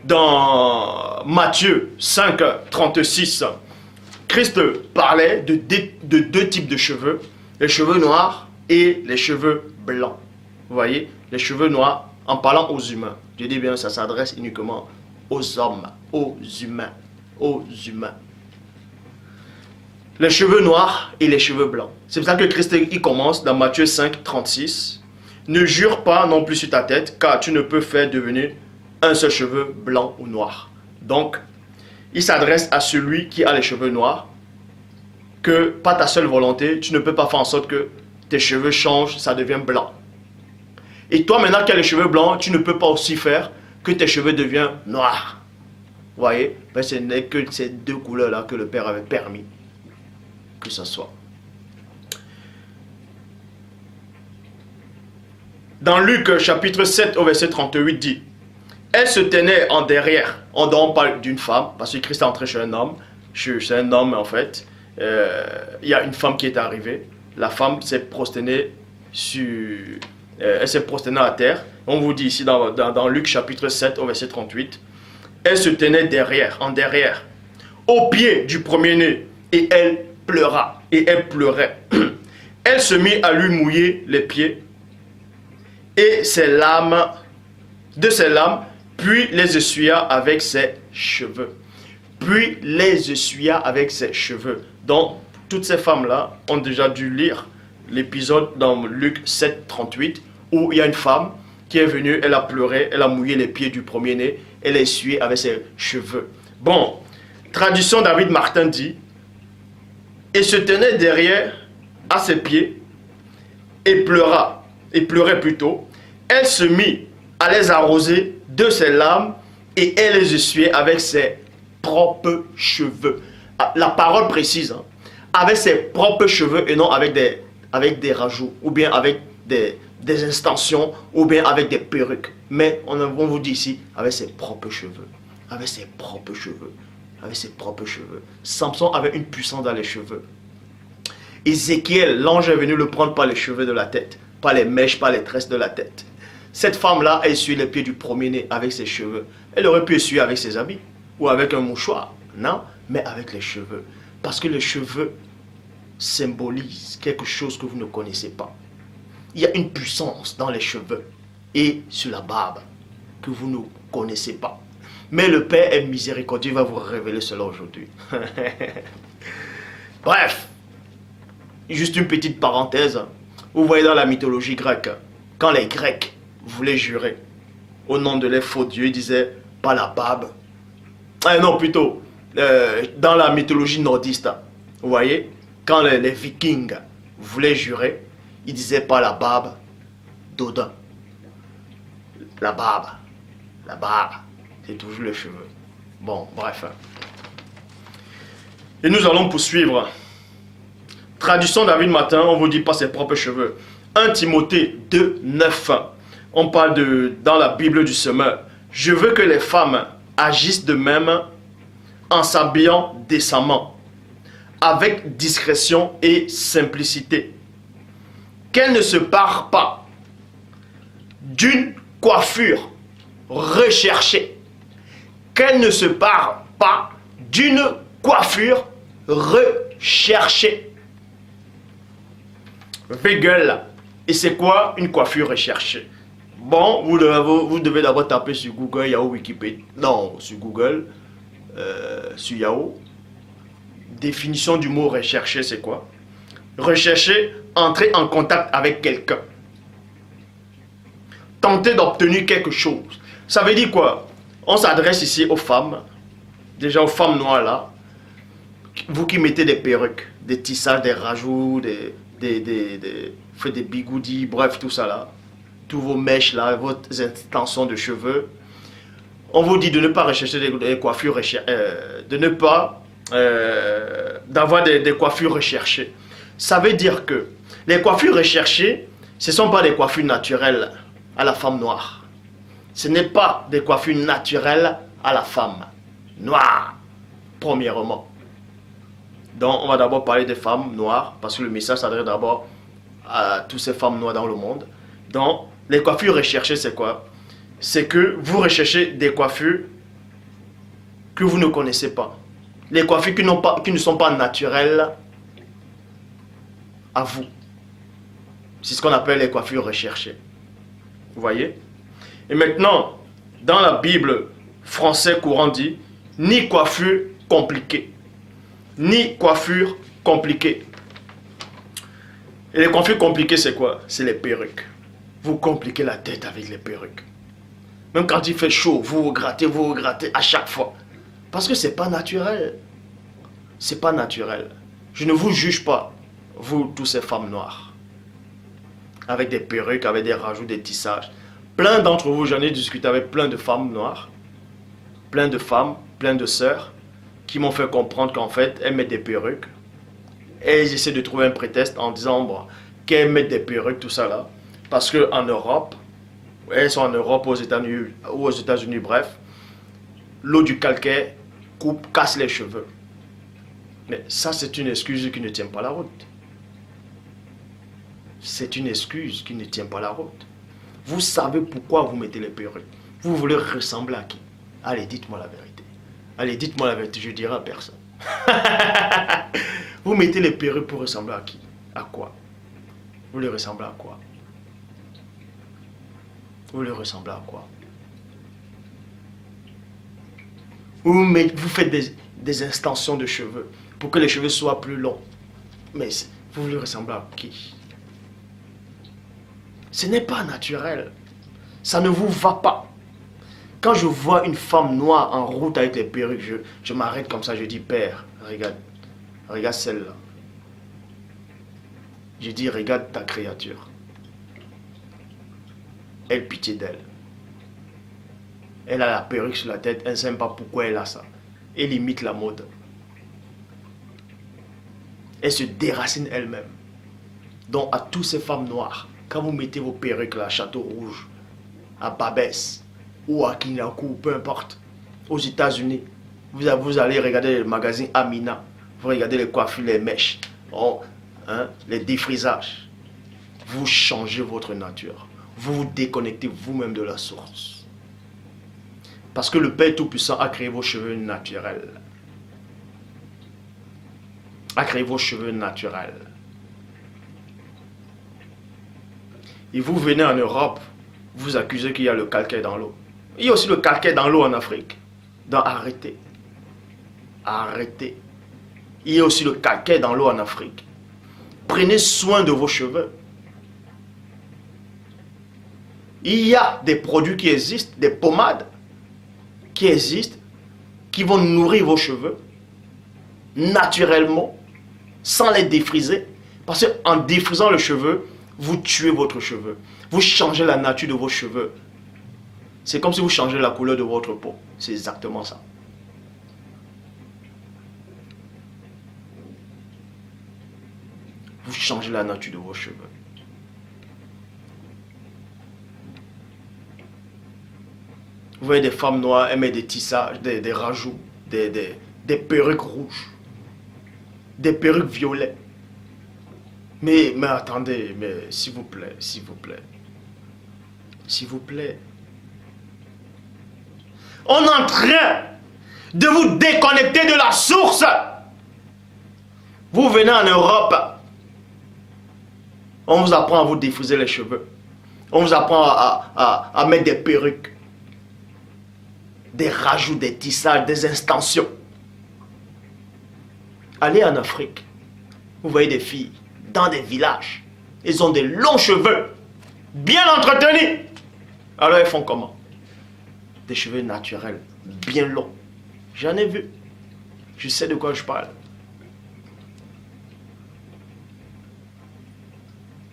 dans Matthieu 5, 36, Christ parlait de deux types de cheveux, les cheveux noirs et les cheveux blancs. Vous voyez, les cheveux noirs, en parlant aux humains. Je dis bien, ça s'adresse uniquement aux hommes, aux humains, aux humains. Les cheveux noirs et les cheveux blancs. C'est pour ça que Christ il commence dans Matthieu 5, 36. Ne jure pas non plus sur ta tête, car tu ne peux faire devenir un seul cheveu blanc ou noir. Donc, il s'adresse à celui qui a les cheveux noirs, que pas ta seule volonté, tu ne peux pas faire en sorte que tes cheveux changent, ça devient blanc. Et toi maintenant qui as les cheveux blancs, tu ne peux pas aussi faire que tes cheveux deviennent noirs. Vous voyez, ben, ce n'est que ces deux couleurs-là que le Père avait permis que ce soit. Dans Luc chapitre 7 au verset 38 dit, elle se tenait en derrière. On parle d'une femme, parce que Christ est entré chez un homme. C'est un homme en fait. Il y a une femme qui est arrivée. La femme s'est prosternée elle s'est prosternée à terre. On vous dit ici dans Luc chapitre 7 au verset 38. Elle se tenait en derrière, au pied du premier-né, et elle pleura, et elle pleurait. Elle se mit à lui mouiller les pieds, et de ses larmes, puis les essuya avec ses cheveux. Puis les essuya avec ses cheveux. Donc, toutes ces femmes-là ont déjà dû lire l'épisode dans Luc 7, 38, où il y a une femme qui est venue, elle a pleuré, elle a mouillé les pieds du premier-né, elle a essuyé avec ses cheveux. Bon, traduction David Martin dit, et se tenait derrière à ses pieds, et pleurait plutôt. Elle se mit à les arroser de ses larmes, et elle les essuyait avec ses propres cheveux. La parole précise, hein, avec ses propres cheveux et non avec des rajouts, ou bien avec des extensions, ou bien avec des perruques. Mais on vous dit ici, avec ses propres cheveux. Avec ses propres cheveux. Avec ses propres cheveux. Samson avait une puissance dans les cheveux. Ézéchiel, l'ange est venu le prendre par les cheveux de la tête, pas les mèches, pas les tresses de la tête. Cette femme-là a essuyé les pieds du premier-né avec ses cheveux. Elle aurait pu essuyer avec ses habits, ou avec un mouchoir. Non, mais avec les cheveux. Parce que les cheveux symbolisent quelque chose que vous ne connaissez pas. Il y a une puissance dans les cheveux et sur la barbe que vous ne connaissez pas. Mais le Père est miséricordieux, il va vous révéler cela aujourd'hui. Bref, juste une petite parenthèse. Vous voyez dans la mythologie grecque, quand les Grecs voulaient jurer au nom de leurs faux dieux, ils disaient pas la barbe. Non, plutôt, dans la mythologie nordiste, vous voyez, quand les Vikings voulaient jurer, ils disaient pas la barbe d'Odin. La barbe, c'est toujours les cheveux. Bon, bref. Et nous allons poursuivre. Traduction David Martin, on vous dit pas ses propres cheveux. 1 Timothée 2, 9. On parle dans la Bible du semeur. Je veux que les femmes agissent de même en s'habillant décemment, avec discrétion et simplicité. Qu'elles ne se parent pas d'une coiffure recherchée. Qu'elles ne se parent pas d'une coiffure recherchée. Wegel. Et c'est quoi une coiffure recherchée? Bon, vous devez d'abord taper sur Google, Yahoo, Wikipédia. Non, sur Google, sur Yahoo. Définition du mot rechercher, c'est quoi? Rechercher, entrer en contact avec quelqu'un. Tenter d'obtenir quelque chose. Ça veut dire quoi? On s'adresse ici aux femmes, déjà aux femmes noires là. Vous qui mettez des perruques, des tissages, des rajouts, des bigoudis, bref, tout ça là. Tous vos mèches là, vos extensions de cheveux. On vous dit de ne pas rechercher des coiffures, de ne pas d'avoir des coiffures recherchées. Ça veut dire que les coiffures recherchées, ce ne sont pas des coiffures naturelles à la femme noire. Ce n'est pas des coiffures naturelles à la femme noire, premièrement. Donc, on va d'abord parler des femmes noires, parce que le message s'adresse d'abord à toutes ces femmes noires dans le monde. Donc, les coiffures recherchées, c'est quoi? C'est que vous recherchez des coiffures que vous ne connaissez pas. Les coiffures qui ne sont pas naturelles à vous. C'est ce qu'on appelle les coiffures recherchées. Vous voyez? Et maintenant, dans la Bible français courant dit, ni coiffure compliquée. Ni coiffure compliquée. Et les coiffures compliquées, c'est quoi? C'est les perruques. Vous compliquez la tête avec les perruques. Même quand il fait chaud, vous grattez à chaque fois. Parce que c'est pas naturel. C'est pas naturel. Je ne vous juge pas, vous, tous ces femmes noires. Avec des perruques, avec des rajouts, des tissages. Plein d'entre vous, j'en ai discuté avec plein de femmes noires. Plein de femmes, plein de sœurs, qui m'ont fait comprendre qu'en fait, elles mettent des perruques. Et elles essaient de trouver un prétexte en disant bon, qu'elles mettent des perruques, tout ça là. Parce qu'en Europe, elles sont en Europe, aux États-Unis, bref, l'eau du calcaire casse les cheveux. Mais ça, c'est une excuse qui ne tient pas la route. C'est une excuse qui ne tient pas la route. Vous savez pourquoi vous mettez les perruques. Vous voulez ressembler à qui? Allez, dites-moi la vérité. Allez, dites-moi la vérité, je dirai à personne. Vous mettez les perruques pour ressembler à qui? À quoi? Vous les ressemblez à quoi? Vous les ressemblez à quoi? Vous faites des extensions de cheveux pour que les cheveux soient plus longs. Mais vous les ressemblez à qui? Ce n'est pas naturel. Ça ne vous va pas. Quand je vois une femme noire en route avec les perruques, je m'arrête comme ça, je dis, père, regarde, regarde celle-là. Je dis, regarde ta créature. Aie pitié d'elle. Elle a la perruque sur la tête, elle ne sait même pas pourquoi elle a ça. Elle imite la mode. Elle se déracine elle-même. Donc à toutes ces femmes noires, quand vous mettez vos perruques là, à Château Rouge, à Babès, ou à Kinakou, peu importe, aux États-Unis, vous allez regarder le magazine Amina, vous regardez les coiffures, les mèches, les défrisages. Vous changez votre nature. Vous vous déconnectez vous-même de la source. Parce que le Père Tout-Puissant a créé vos cheveux naturels. A créé vos cheveux naturels. Et vous venez en Europe, vous accusez qu'il y a le calcaire dans l'eau. Il y a aussi le calcaire dans l'eau en Afrique. Donc arrêtez. Arrêtez. Il y a aussi le calcaire dans l'eau en Afrique. Prenez soin de vos cheveux. Il y a des produits qui existent, des pommades qui existent, qui vont nourrir vos cheveux naturellement, sans les défriser. Parce qu'en défrisant le cheveu, vous tuez votre cheveu. Vous changez la nature de vos cheveux. C'est comme si vous changez la couleur de votre peau. C'est exactement ça. Vous changez la nature de vos cheveux. Vous voyez des femmes noires, elles mettent des tissages, des rajouts, des perruques rouges, des perruques violettes. Mais attendez, mais s'il vous plaît, s'il vous plaît. S'il vous plaît. On est en train de vous déconnecter de la source. Vous venez en Europe. On vous apprend à vous défriser les cheveux. On vous apprend à mettre des perruques. Des rajouts, des tissages, des extensions. Allez en Afrique. Vous voyez des filles dans des villages. Elles ont des longs cheveux. Bien entretenus. Alors elles font comment? Des cheveux naturels, bien longs. J'en ai vu. Je sais de quoi je parle.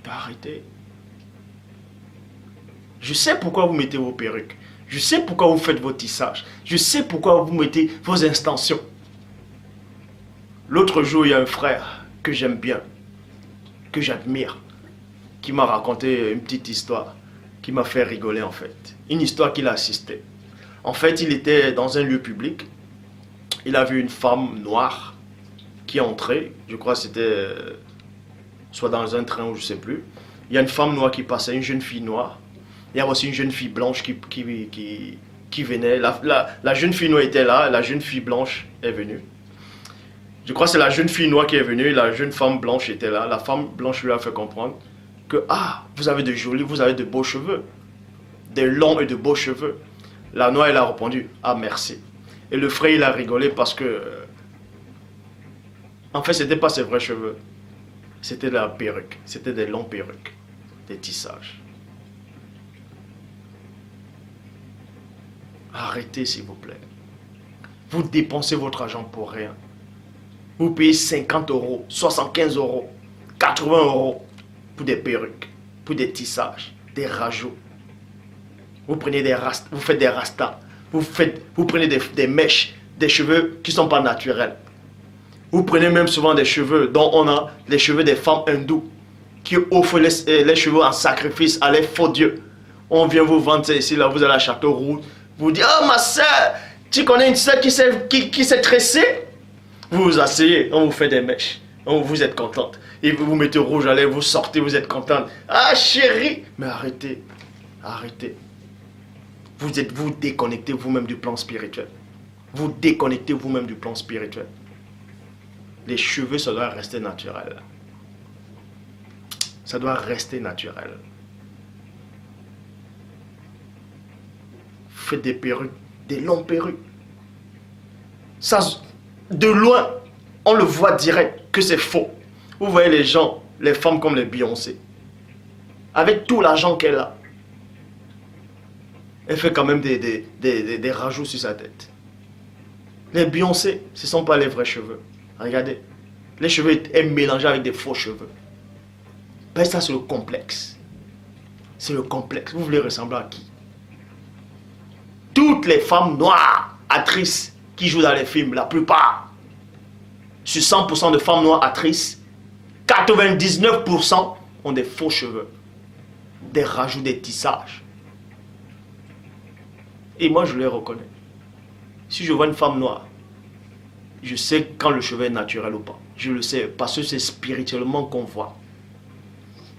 Arrêtez. Je sais pourquoi vous mettez vos perruques. Je sais pourquoi vous faites vos tissages. Je sais pourquoi vous mettez vos extensions. L'autre jour, il y a un frère que j'aime bien, que j'admire, qui m'a raconté une petite histoire, qui m'a fait rigoler en fait. Une histoire qu'il a assistée. En fait, il était dans un lieu public. Il a vu une femme noire qui est entrée. Je crois que c'était soit dans un train ou je ne sais plus. Il y a une femme noire qui passait, une jeune fille noire. Il y a aussi une jeune fille blanche qui venait. La jeune fille noire était là, la jeune fille blanche est venue. Je crois que c'est la jeune fille noire qui est venue, la jeune femme blanche était là. La femme blanche lui a fait comprendre que, vous avez de jolis, vous avez de beaux cheveux. Des longs et de beaux cheveux. La noire, elle a répondu, merci. Et le frère, il a rigolé parce que, en fait, ce n'était pas ses vrais cheveux. C'était de la perruque, c'était des longs perruques, des tissages. Arrêtez s'il vous plaît. Vous dépensez votre argent pour rien. Vous payez 50 €, 75 €, 80 € pour des perruques, pour des tissages, des rajouts. Vous prenez vous faites des rastas, vous prenez des mèches, des cheveux qui ne sont pas naturels. Vous prenez même souvent des cheveux dont on a les cheveux des femmes hindoues. qui offrent les cheveux en sacrifice à les faux dieux. On vient vous vendre ça ici, là, vous allez à Châteauroux. Vous dites, oh ma soeur, tu connais une soeur qui s'est tressée? Vous vous asseyez, on vous fait des mèches. Vous êtes contente. Et vous mettez rouge à lèvres, vous sortez, vous êtes contente. Ah chérie! Mais arrêtez, arrêtez. Vous déconnectez vous-même du plan spirituel. Vous déconnectez vous-même du plan spirituel. Les cheveux, ça doit rester naturel. Ça doit rester naturel. Faites des perruques, des longues perruques. Ça, de loin, on le voit direct que c'est faux. Vous voyez les gens, les femmes comme les Beyoncé, avec tout l'argent qu'elle a, elle fait quand même des rajouts sur sa tête. Les Beyoncé, ce ne sont pas les vrais cheveux. Regardez, les cheveux sont mélangés avec des faux cheveux. Ben ça c'est le complexe. C'est le complexe. Vous voulez ressembler à qui? Toutes les femmes noires, actrices, qui jouent dans les films, la plupart, sur 100% de femmes noires actrices, 99% ont des faux cheveux, des rajouts, des tissages. Et moi, je les reconnais. Si je vois une femme noire, je sais quand le cheveu est naturel ou pas. Je le sais, parce que c'est spirituellement qu'on voit.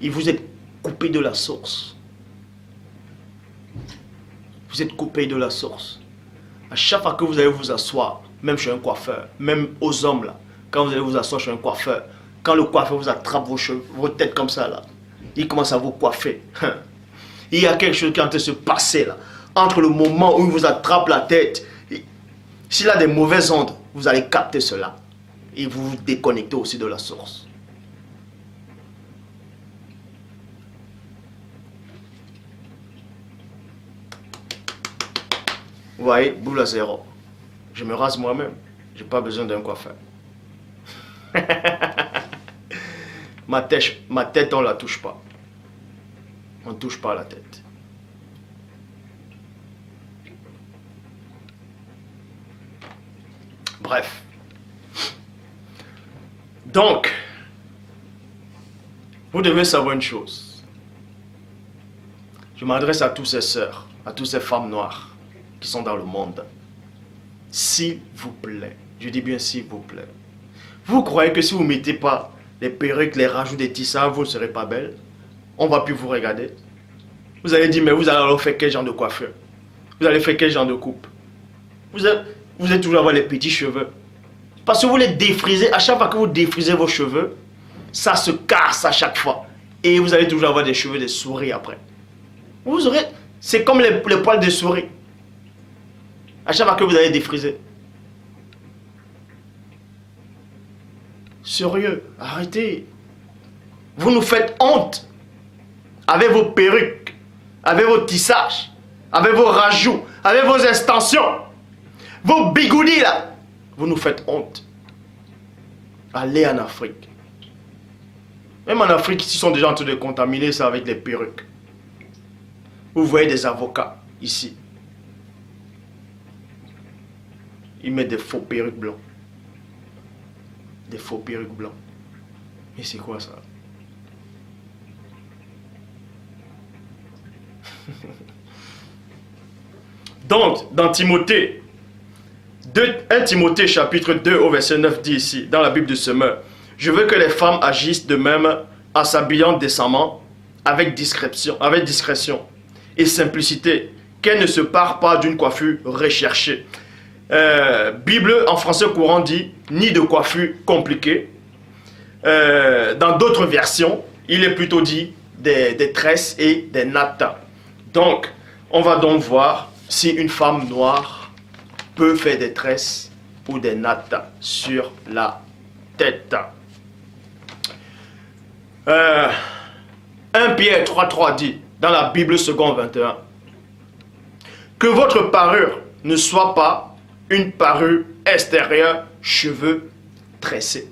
Et vous êtes coupé de la source. Vous êtes coupé de la source. À chaque fois que vous allez vous asseoir, même chez un coiffeur, même aux hommes là, quand vous allez vous asseoir chez un coiffeur, quand le coiffeur vous attrape vos cheveux, vos têtes comme ça là, il commence à vous coiffer. Il y a quelque chose qui est en train de se passer là. Entre le moment où il vous attrape la tête, s'il a des mauvaises ondes, vous allez capter cela. Et vous vous déconnectez aussi de la source. Vous voyez, boule à zéro. Je me rase moi-même. Je n'ai pas besoin d'un coiffeur. ma tête, on ne la touche pas. On ne touche pas la tête. Bref. Donc, vous devez savoir une chose. Je m'adresse à tous ces sœurs, à toutes ces femmes noires qui sont dans le monde. S'il vous plaît, je dis bien s'il vous plaît. Vous croyez que si vous ne mettez pas les perruques, les rajouts des tissages, vous ne serez pas belle? On ne va plus vous regarder. Vous allez dire, mais vous allez alors faire quel genre de coiffure? Vous allez faire quel genre de coupe? Vous allez toujours avoir les petits cheveux. Parce que vous les défrisez. À chaque fois que vous défrisez vos cheveux, ça se casse à chaque fois. Et vous allez toujours avoir des cheveux de souris après. Vous aurez... C'est comme les poils de souris. À chaque fois que vous allez défriser. Sérieux, arrêtez. Vous nous faites honte. Avec vos perruques, avec vos tissages, avec vos rajouts, avec vos extensions. Vos bigoudis là, vous nous faites honte. Allez en Afrique. Même en Afrique, ils sont déjà en train de contaminer ça avec les perruques. Vous voyez des avocats ici. Ils mettent des faux perruques blancs. Des faux perruques blancs. Mais c'est quoi ça? Donc, dans Timothée, 1 Timothée chapitre 2 au verset 9 dit ici, dans la Bible du Semeur, je veux que les femmes agissent de même en s'habillant décemment, avec discrétion et simplicité, qu'elles ne se parent pas d'une coiffure recherchée. Bible en français courant dit, ni de coiffure compliquée. Dans d'autres versions, il est plutôt dit des tresses et des nattes. Donc, on va donc voir si une femme noire peut faire des tresses ou des nattes sur la tête. 1 Pierre 3,3 dit, dans la Bible seconde 21, que votre parure ne soit pas une parure extérieure, cheveux tressés.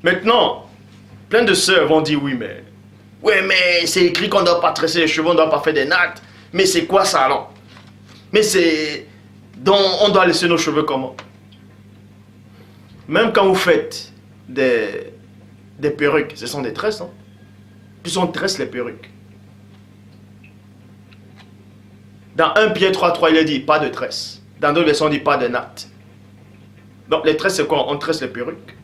Maintenant, plein de sœurs vont dire, oui, mais c'est écrit qu'on ne doit pas tresser les cheveux, on ne doit pas faire des nattes. Mais c'est quoi ça alors? Mais c'est... Donc on doit laisser nos cheveux comment? Même quand vous faites des perruques, ce sont des tresses. Hein? Puisqu'on tresse les perruques. Dans 1 Pierre 3.3, il est dit pas de tresse. Dans d'autres versions, on dit pas de natte. Donc les tresses, c'est quoi? On tresse les perruques.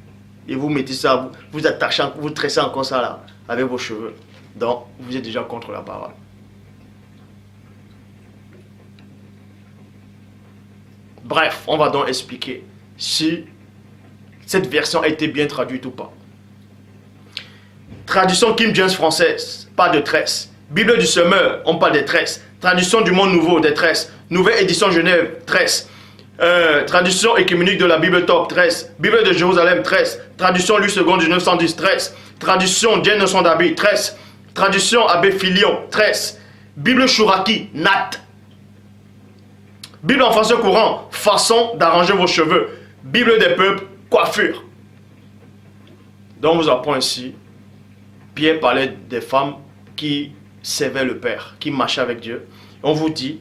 Et vous mettez ça, vous attachez, vous tressez encore ça là, avec vos cheveux. Donc, vous êtes déjà contre la parole. Bref, on va donc expliquer si cette version a été bien traduite ou pas. Traduction King James française, pas de tresse. Bible du Semeur, on parle des tresses. Traduction du Monde Nouveau, des tresses. Nouvelle édition Genève, tresse. Traduction écuménique de la Bible Top, tresse. Bible de Jérusalem, tresse. Traduction Louis II du 910, tresse. Traduction Jane Sondabi, tresse. Traduction Abbé Filion, tresse. Bible Chouraki, natte. Bible en français courant, façon d'arranger vos cheveux. Bible des peuples, coiffure. Donc on vous apprend ici, Pierre parlait des femmes qui servaient le Père, qui marchaient avec Dieu. On vous dit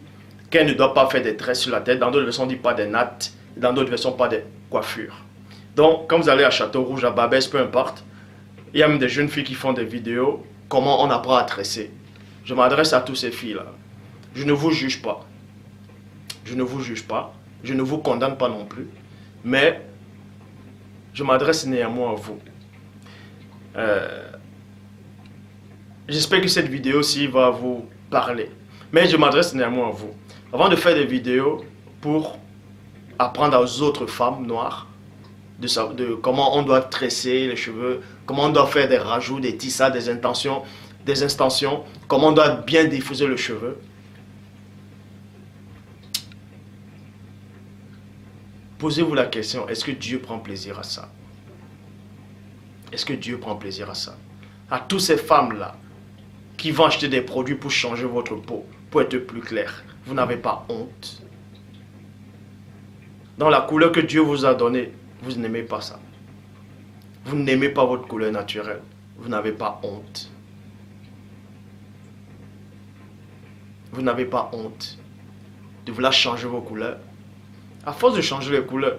qu'elle ne doit pas faire des tresses sur la tête. Dans d'autres versions, on dit pas des nattes. Dans d'autres versions, pas des coiffures. Donc, quand vous allez à Château Rouge, à Babès, peu importe, il y a même des jeunes filles qui font des vidéos, comment on apprend à tresser. Je m'adresse à toutes ces filles-là. Je ne vous juge pas. Je ne vous juge pas. Je ne vous condamne pas non plus. Mais, je m'adresse néanmoins à vous. J'espère que cette vidéo-ci va vous parler. Mais je m'adresse néanmoins à vous. Avant de faire des vidéos pour apprendre aux autres femmes noires de comment on doit tresser les cheveux, comment on doit faire des rajouts, des tissades, des extensions, comment on doit bien diffuser le cheveu. Posez-vous la question, est-ce que Dieu prend plaisir à ça? Est-ce que Dieu prend plaisir à ça? À toutes ces femmes-là qui vont acheter des produits pour changer votre peau, pour être plus clair, vous n'avez pas honte? Dans la couleur que Dieu vous a donnée, vous n'aimez pas ça. Vous n'aimez pas votre couleur naturelle. Vous n'avez pas honte. Vous n'avez pas honte de vouloir changer vos couleurs. À force de changer les couleurs,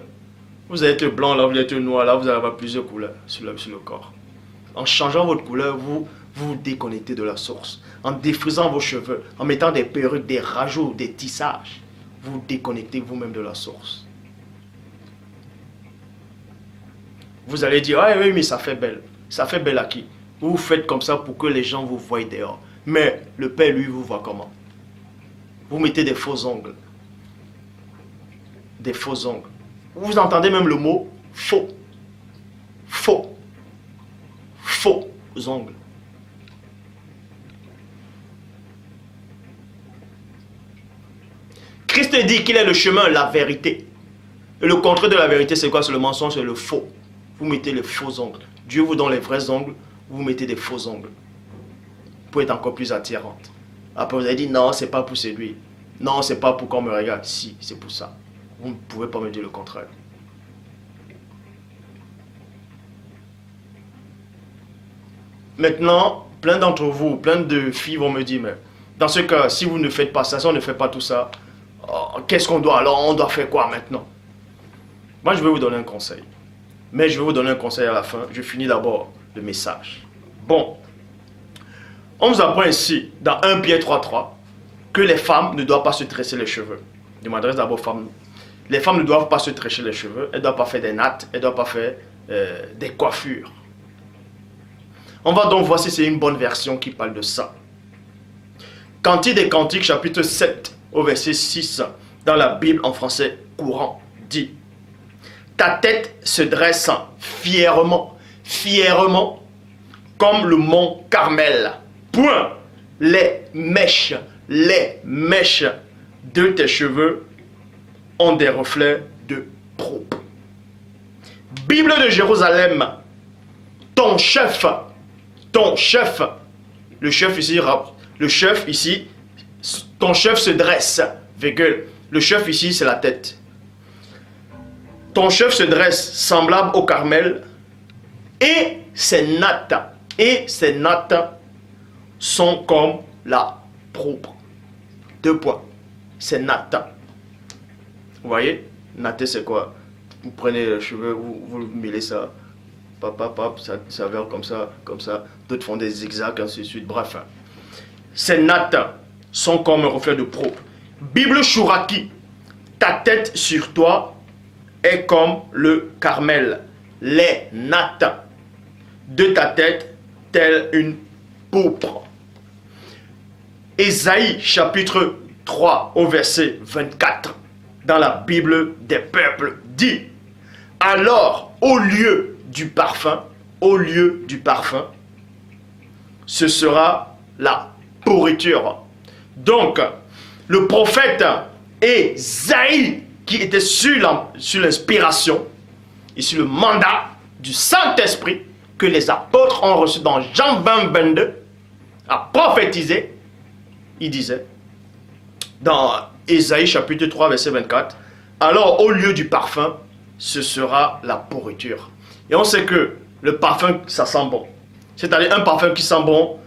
vous allez être blanc là, vous allez être noir là, vous allez avoir plusieurs couleurs sur le corps. En changeant votre couleur, vous vous déconnectez de la source. En défrisant vos cheveux, en mettant des perruques, des rajouts, des tissages, vous déconnectez vous-même de la source. Vous allez dire, ah oui, mais ça fait belle. Ça fait belle à qui? Vous faites comme ça pour que les gens vous voient dehors. Mais le Père, lui, vous voit comment? Vous mettez des faux ongles. Des faux ongles. Vous entendez même le mot faux. Faux. Faux ongles. Christ dit qu'il est le chemin, la vérité. Et le contraire de la vérité, c'est quoi? C'est le mensonge, c'est le faux. Vous mettez les faux ongles. Dieu vous donne les vrais ongles, vous mettez des faux ongles. Pour être encore plus attirante. Après vous avez dit, non, c'est pas pour séduire. Non, c'est pas pour qu'on me regarde. Si, c'est pour ça. Vous ne pouvez pas me dire le contraire. Maintenant, plein d'entre vous, plein de filles vont me dire, mais dans ce cas, si vous ne faites pas ça, si on ne fait pas tout ça, qu'est-ce qu'on doit? Alors, on doit faire quoi maintenant? Moi, je vais vous donner un conseil. Mais je vais vous donner un conseil à la fin. Je finis d'abord le message. Bon. On vous apprend ici, dans 1 Pierre 3.3, que les femmes ne doivent pas se tresser les cheveux. Je m'adresse d'abord aux femmes. Les femmes ne doivent pas se tresser les cheveux. Elles ne doivent pas faire des nattes. Elles ne doivent pas faire des coiffures. On va donc voir si c'est une bonne version qui parle de ça. Cantique des Cantiques, chapitre 7, au verset 6, dans la Bible en français courant, dit: ta tête se dresse fièrement, fièrement, comme le mont Carmel. Point. Les mèches de tes cheveux ont des reflets de pourpre. Bible de Jérusalem, ton chef, le chef ici, ton chef se dresse, virgule. Le chef ici, c'est la tête. Ton chef se dresse semblable au Carmel, et ses nattes sont comme la pourpre. 2 points. C'est nattes. Vous voyez? Natter, c'est quoi? Vous prenez les cheveux, vous mêlez ça. ça va comme ça, comme ça. D'autres font des zigzags, ainsi de suite. Bref. Ces nattes sont comme un reflet de propre. Bible Chouraki, ta tête sur toi est comme le Carmel. Les nattes de ta tête, telle une pourpre. Ésaïe chapitre 3 au verset 24 dans la Bible des peuples dit: alors au lieu du parfum, ce sera la pourriture. Donc le prophète Ésaïe, qui était sur l'inspiration et sur le mandat du Saint-Esprit que les apôtres ont reçu dans Jean 20, 22, a prophétisé. Il disait dans Ésaïe chapitre 3 verset 24, alors au lieu du parfum, ce sera la pourriture. Et on sait que le parfum, ça sent bon. C'est-à-dire un parfum qui sent bon,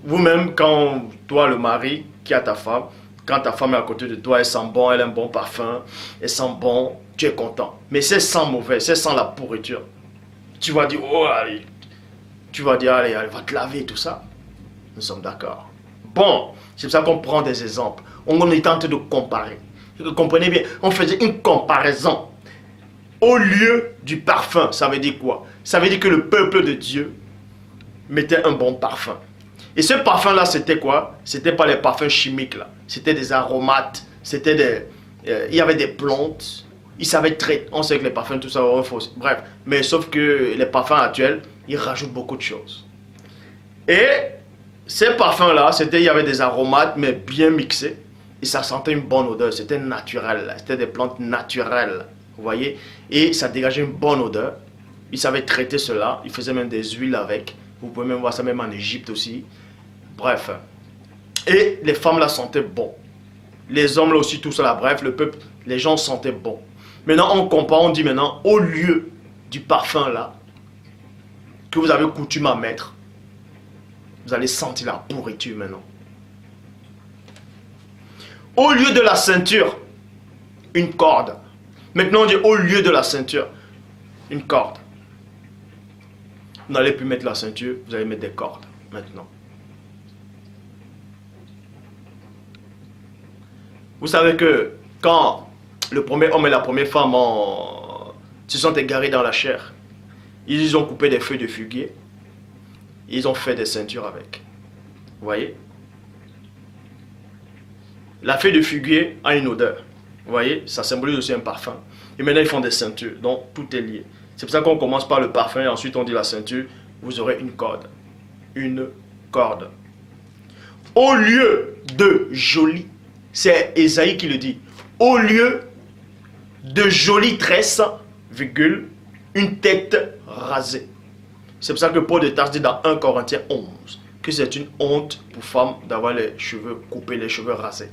vous-même, quand toi, le mari, qui a ta femme, quand ta femme est à côté de toi, elle sent bon, elle a un bon parfum, elle sent bon, tu es content. Mais c'est sent mauvais, c'est sent la pourriture. Tu vas dire, oh, allez, allez, va te laver, tout ça. Nous sommes d'accord. Bon, c'est pour ça qu'on prend des exemples. On est en train de comparer. Vous comprenez bien, on faisait une comparaison. Au lieu du parfum, ça veut dire quoi? Ça veut dire que le peuple de Dieu mettait un bon parfum. Et ce parfum-là, c'était quoi? C'était pas les parfums chimiques, là. C'était des aromates, c'était il y avait des plantes. Ils savaient traiter. On sait que les parfums, tout ça, bref. Mais sauf que les parfums actuels, ils rajoutent beaucoup de choses. Et ces parfums-là, il y avait des aromates, mais bien mixés. Et ça sentait une bonne odeur. C'était naturel. C'était des plantes naturelles. Vous voyez? Et ça dégageait une bonne odeur. Ils savaient traiter cela. Ils faisaient même des huiles avec. Vous pouvez même voir ça même en Égypte aussi. Bref. Et les femmes là sentaient bon. Les hommes là aussi, tout ça. Bref, le peuple, les gens sentaient bon. Maintenant, on compare, on dit maintenant, au lieu du parfum là, que vous avez coutume à mettre, vous allez sentir la pourriture maintenant. Au lieu de la ceinture, une corde. Maintenant, on dit au lieu de la ceinture, une corde. Vous n'allez plus mettre la ceinture, vous allez mettre des cordes maintenant. Vous savez que quand le premier homme et la première femme se sont égarés dans la chair, ils ont coupé des feuilles de figuier, ils ont fait des ceintures avec. Vous voyez? La feuille de figuier a une odeur. Vous voyez? Ça symbolise aussi un parfum. Et maintenant, ils font des ceintures. Donc, tout est lié. C'est pour ça qu'on commence par le parfum et ensuite on dit la ceinture. Vous aurez une corde. Une corde. Au lieu de joli, c'est Ésaïe qui le dit. Au lieu de jolies tresses, virgule, une tête rasée. C'est pour ça que Paul de Tarse dit dans 1 Corinthiens 11 que c'est une honte pour femme d'avoir les cheveux coupés, les cheveux rasés.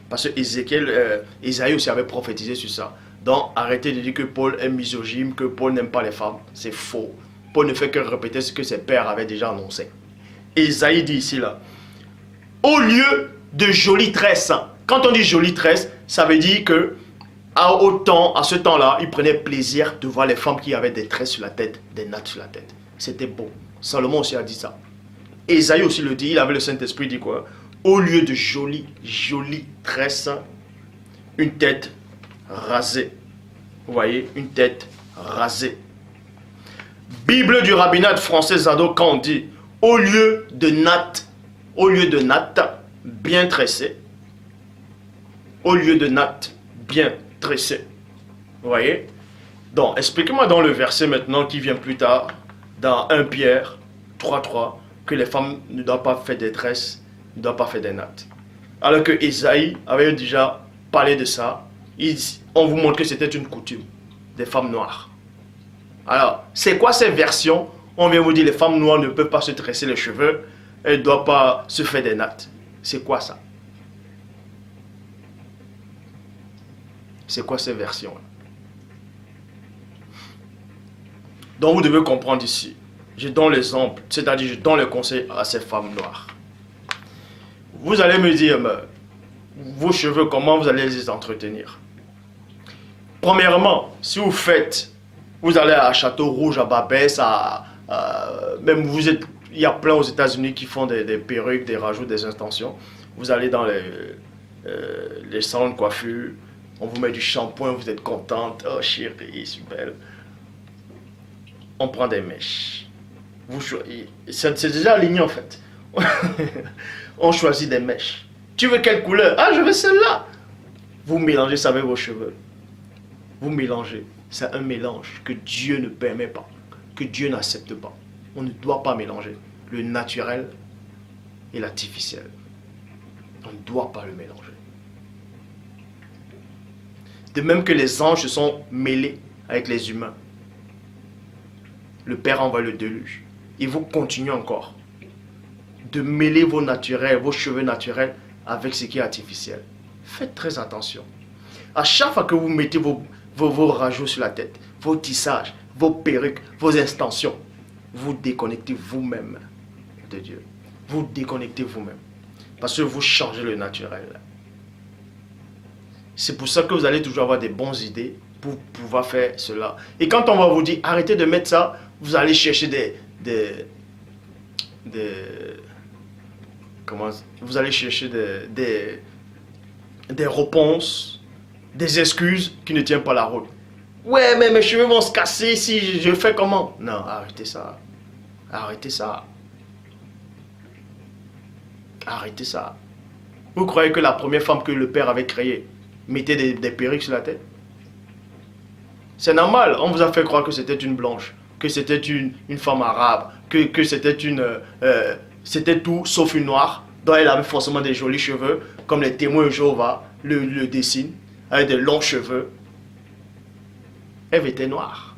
Parce que Ésaïe aussi avait prophétisé sur ça. Donc arrêtez de dire que Paul est misogyne, que Paul n'aime pas les femmes. C'est faux. Paul ne fait que répéter ce que ses pères avaient déjà annoncé. Ésaïe dit ici là, au lieu de jolies tresses. Quand on dit jolies tresses, ça veut dire que à ce temps-là, il prenait plaisir de voir les femmes qui avaient des tresses sur la tête, des nattes sur la tête. C'était beau. Salomon aussi a dit ça. Ésaïe aussi le dit, il avait le Saint-Esprit, il dit quoi? Au lieu de jolies tresses, une tête rasée. Vous voyez, une tête rasée. Bible du rabbinat français Zado, quand on dit au lieu de nattes bien tressées, au lieu de nattes bien tressées. Vous voyez? Donc, expliquez-moi dans le verset maintenant qui vient plus tard, dans 1 Pierre 3.3, que les femmes ne doivent pas faire des tresses, ne doivent pas faire des nattes. Alors que Ésaïe avait déjà parlé de ça, on vous montre que c'était une coutume des femmes noires. Alors, c'est quoi ces versions? On vient vous dire les femmes noires ne peuvent pas se tresser les cheveux, elles ne doivent pas se faire des nattes. C'est quoi ça? C'est quoi ces versions? Donc vous devez comprendre ici. Je donne l'exemple, c'est-à-dire je donne le conseil à ces femmes noires. Vous allez me dire, vos cheveux, comment vous allez les entretenir? Premièrement, si vous faites Vous allez à Château Rouge, à Barbès, même vous êtes, il y a plein aux États-Unis qui font des perruques, des rajouts, des extensions. Vous allez dans les salons de coiffure, on vous met du shampoing, vous êtes contente. Oh chérie, super. On prend des mèches. C'est déjà aligné en fait. On choisit des mèches. Tu veux quelle couleur? Ah, je veux celle-là. Vous mélangez ça avec vos cheveux. Vous mélangez. C'est un mélange que Dieu ne permet pas, que Dieu n'accepte pas. On ne doit pas mélanger le naturel et l'artificiel. On ne doit pas le mélanger. De même que les anges se sont mêlés avec les humains. Le Père envoie le déluge. Et vous continuez encore de mêler vos naturels, vos cheveux naturels avec ce qui est artificiel. Faites très attention. À chaque fois que vous mettez vos rajouts sur la tête, vos tissages, vos perruques, vos extensions, vous déconnectez vous-même de Dieu. Vous déconnectez vous-même. Parce que vous changez le naturel. C'est pour ça que vous allez toujours avoir des bonnes idées pour pouvoir faire cela. Et quand on va vous dire arrêtez de mettre ça, vous allez chercher vous allez chercher des réponses, des excuses qui ne tiennent pas la route. Ouais, mais mes cheveux vont se casser si je fais comment? Non, arrêtez ça. Arrêtez ça. Arrêtez ça. Vous croyez que la première femme que le Père avait créée mettait des perruques sur la tête? C'est normal, on vous a fait croire que c'était une blanche, que c'était une femme arabe, que c'était c'était tout sauf une noire. Donc elle avait forcément des jolis cheveux, comme les témoins de Jéhovah le dessinent, avec des longs cheveux. Ève était noire.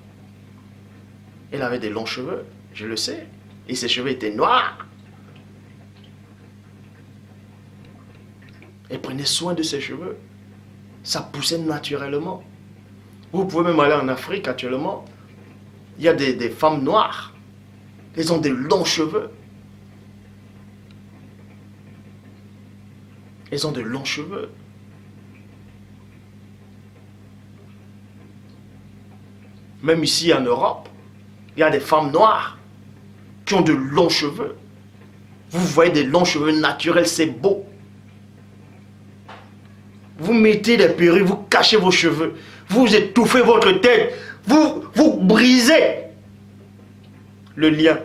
Elle avait des longs cheveux, je le sais. Et ses cheveux étaient noirs. Elle prenait soin de ses cheveux. Ça poussait naturellement. Vous pouvez même aller en Afrique actuellement. Il y a des femmes noires. Elles ont des longs cheveux. Elles ont de longs cheveux. Même ici en Europe, il y a des femmes noires qui ont de longs cheveux. Vous voyez des longs cheveux naturels, c'est beau. Vous mettez des perruques, vous cachez vos cheveux, vous étouffez votre tête, vous brisez le lien.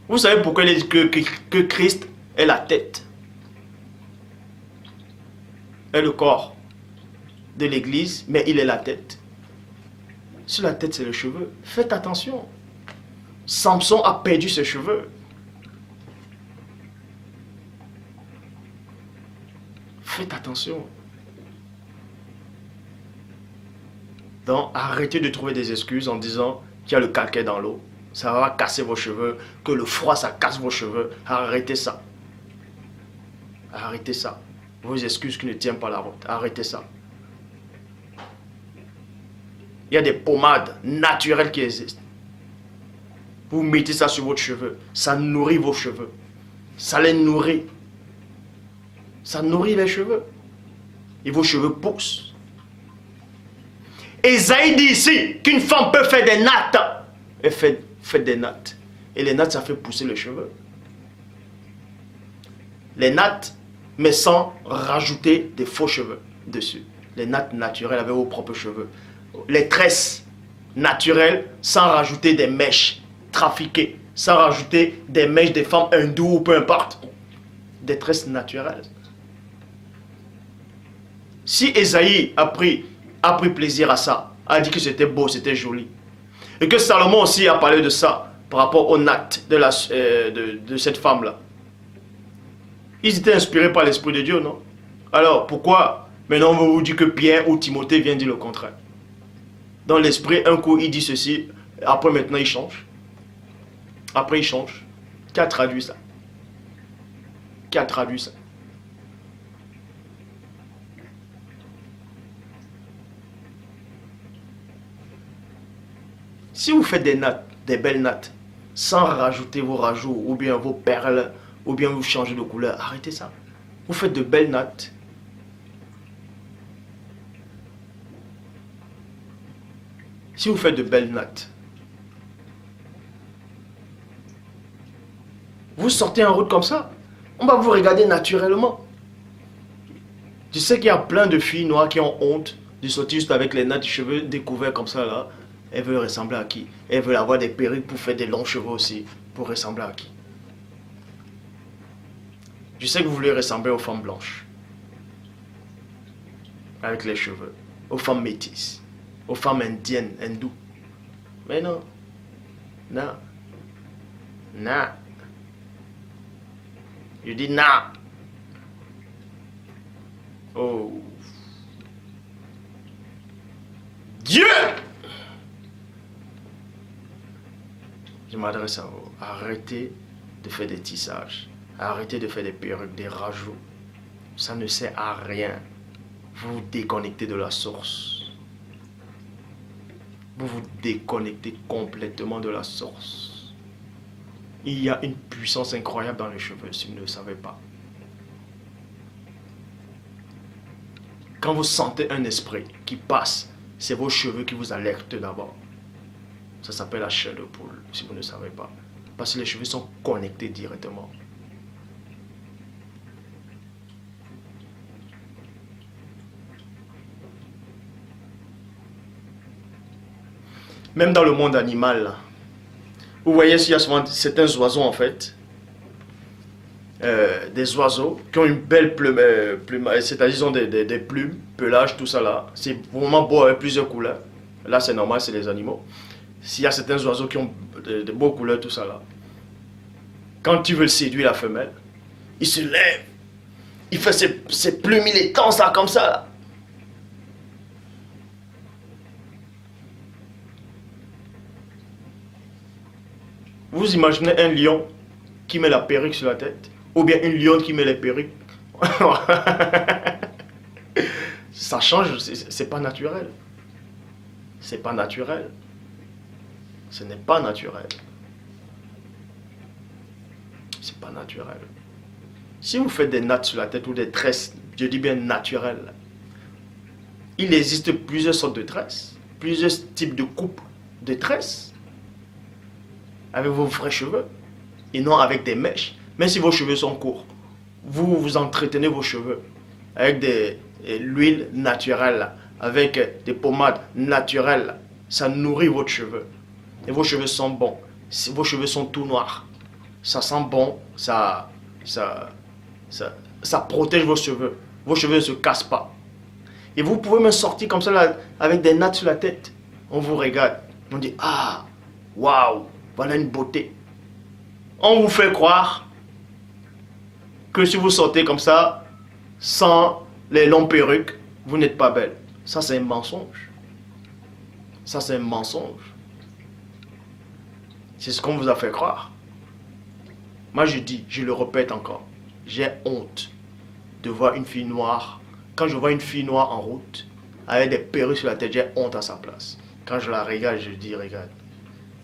Vous savez pourquoi il dit que Christ est la tête, est le corps de l'église, mais il est la tête. Sur la tête, c'est le cheveu. Faites attention. Samson a perdu ses cheveux. Faites attention. Donc, arrêtez de trouver des excuses en disant qu'il y a le calcaire dans l'eau. Ça va casser vos cheveux. Que le froid, ça casse vos cheveux. Arrêtez ça. Arrêtez ça. Vos excuses qui ne tiennent pas la route. Arrêtez ça. Il y a des pommades naturelles qui existent. Vous mettez ça sur votre cheveu. Ça nourrit vos cheveux. Ça les nourrit. Ça nourrit les cheveux. Et vos cheveux poussent. Esaïe dit ici qu'une femme peut faire des nattes. Elle fait des nattes. Et les nattes, ça fait pousser les cheveux. Les nattes, mais sans rajouter des faux cheveux dessus. Les nattes naturelles avec vos propres cheveux. Les tresses naturelles sans rajouter des mèches trafiquées. Sans rajouter des mèches des femmes hindoues ou peu importe. Des tresses naturelles. Si Esaïe a pris plaisir à ça, a dit que c'était beau, c'était joli, et que Salomon aussi a parlé de ça par rapport aux nattes de cette femme-là, ils étaient inspirés par l'Esprit de Dieu, non? Alors, pourquoi maintenant on vous dit que Pierre ou Timothée vient dire le contraire? Dans l'Esprit, un coup il dit ceci, après maintenant il change. Après il change. Qui a traduit ça? Qui a traduit ça? Si vous faites des nattes, des belles nattes, sans rajouter vos rajouts, ou bien vos perles, ou bien vous changez de couleur, arrêtez ça. Vous faites de belles nattes. Si vous faites de belles nattes, vous sortez en route comme ça, on va vous regarder naturellement. Tu sais qu'il y a plein de filles noires qui ont honte de sortir juste avec les nattes de cheveux découverts comme ça là. Elles veulent ressembler à qui? Elles veulent avoir des perruques pour faire des longs cheveux aussi. Pour ressembler à qui? Je sais que vous voulez ressembler aux femmes blanches. Avec les cheveux. Aux femmes métisses. Aux femmes indiennes, hindoues. Mais non. Non. Non. Je dis non. Oh. Dieu! Je m'adresse à vous. Arrêtez de faire des tissages. Arrêtez de faire des perruques, des rajouts. Ça ne sert à rien. Vous vous déconnectez de la source. Vous vous déconnectez complètement de la source. Il y a une puissance incroyable dans les cheveux, si vous ne le savez pas. Quand vous sentez un esprit qui passe, c'est vos cheveux qui vous alertent d'abord. Ça s'appelle la chair de poule, si vous ne savez pas. Parce que les cheveux sont connectés directement. Même dans le monde animal, là, vous voyez s'il y a souvent certains oiseaux en fait, des oiseaux qui ont une belle plume, c'est-à-dire ils ont des plumes, pelage, tout ça là. C'est vraiment beau avec plusieurs couleurs. Là c'est normal, c'est les animaux. S'il y a certains oiseaux qui ont de beaux couleurs, tout ça là. Quand tu veux séduire la femelle, il se lève, il fait ses plumes, il est tense là comme ça là. Vous imaginez un lion qui met la perruque sur la tête, ou bien une lionne qui met les perruques. Ça change, c'est pas naturel. C'est pas naturel. Ce n'est pas naturel. C'est pas naturel. Si vous faites des nattes sur la tête ou des tresses, je dis bien naturelles, il existe plusieurs sortes de tresses, plusieurs types de coupes de tresses. Avec vos vrais cheveux et non avec des mèches. Même si vos cheveux sont courts, vous entretenez vos cheveux avec de l'huile naturelle, avec des pommades naturelles. Ça nourrit votre cheveu. Et vos cheveux sont bons. Si vos cheveux sont tout noirs, ça sent bon, ça protège vos cheveux. Vos cheveux ne se cassent pas. Et vous pouvez me sortir comme ça là, avec des nattes sur la tête. On vous regarde. On dit, ah, waouh. Voilà une beauté. On vous fait croire que si vous sortez comme ça, sans les longues perruques, vous n'êtes pas belle. Ça, c'est un mensonge. Ça, c'est un mensonge. C'est ce qu'on vous a fait croire. Moi, je dis, je le répète encore, j'ai honte de voir une fille noire. Quand je vois une fille noire en route, avec des perruques sur la tête, j'ai honte à sa place. Quand je la regarde, je dis, regarde.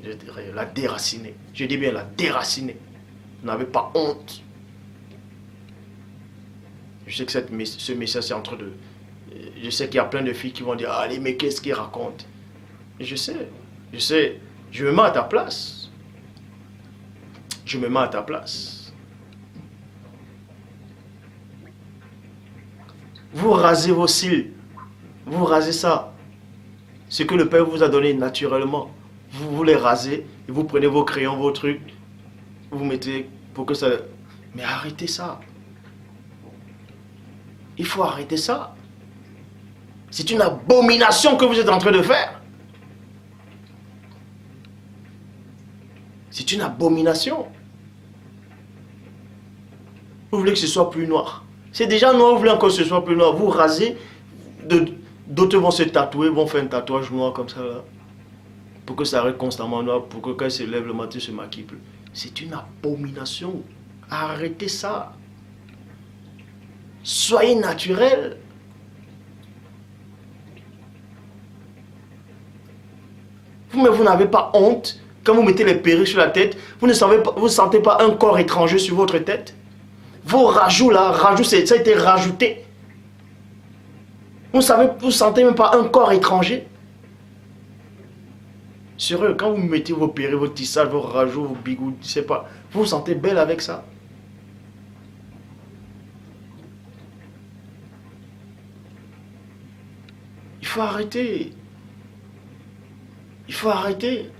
Je dirais la déraciner. Je dis bien la déraciner. Vous n'avez pas honte. Je sais que ce message c'est entre deux. Je sais qu'il y a plein de filles qui vont dire, allez, mais qu'est-ce qu'il raconte? Je sais. Je me mets à ta place. Je me mets à ta place. Vous rasez vos cils. Vous rasez ça. Ce que le Père vous a donné naturellement. Vous les rasez, et vous prenez vos crayons, vos trucs, vous mettez pour que ça... Mais arrêtez ça. Il faut arrêter ça. C'est une abomination que vous êtes en train de faire. C'est une abomination. Vous voulez que ce soit plus noir. C'est déjà noir, vous voulez encore que ce soit plus noir. Vous rasez, d'autres vont se tatouer, vont faire un tatouage noir comme ça là. Pour que ça reste constamment noir, pour que quand il se lève le matin, il se maquille plus. C'est une abomination. Arrêtez ça. Soyez naturel. Mais vous n'avez pas honte quand vous mettez les perruques sur la tête. Vous ne sentez pas un corps étranger sur votre tête. Vos rajouts là, ça a été rajouté. Vous ne sentez même pas un corps étranger. Sérieux, quand vous mettez vos périls, vos tissages, vos rajouts, vos bigouds, je sais pas, vous vous sentez belle avec ça? Il faut arrêter. Il faut arrêter.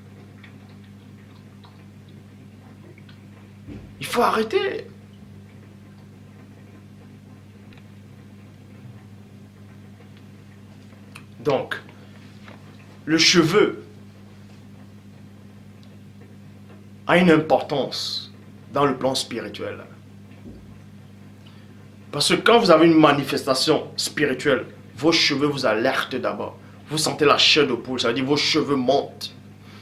Il faut arrêter. Donc, le cheveu a une importance dans le plan spirituel. Parce que quand vous avez une manifestation spirituelle, vos cheveux vous alertent d'abord. Vous sentez la chair de poule, ça veut dire vos cheveux montent.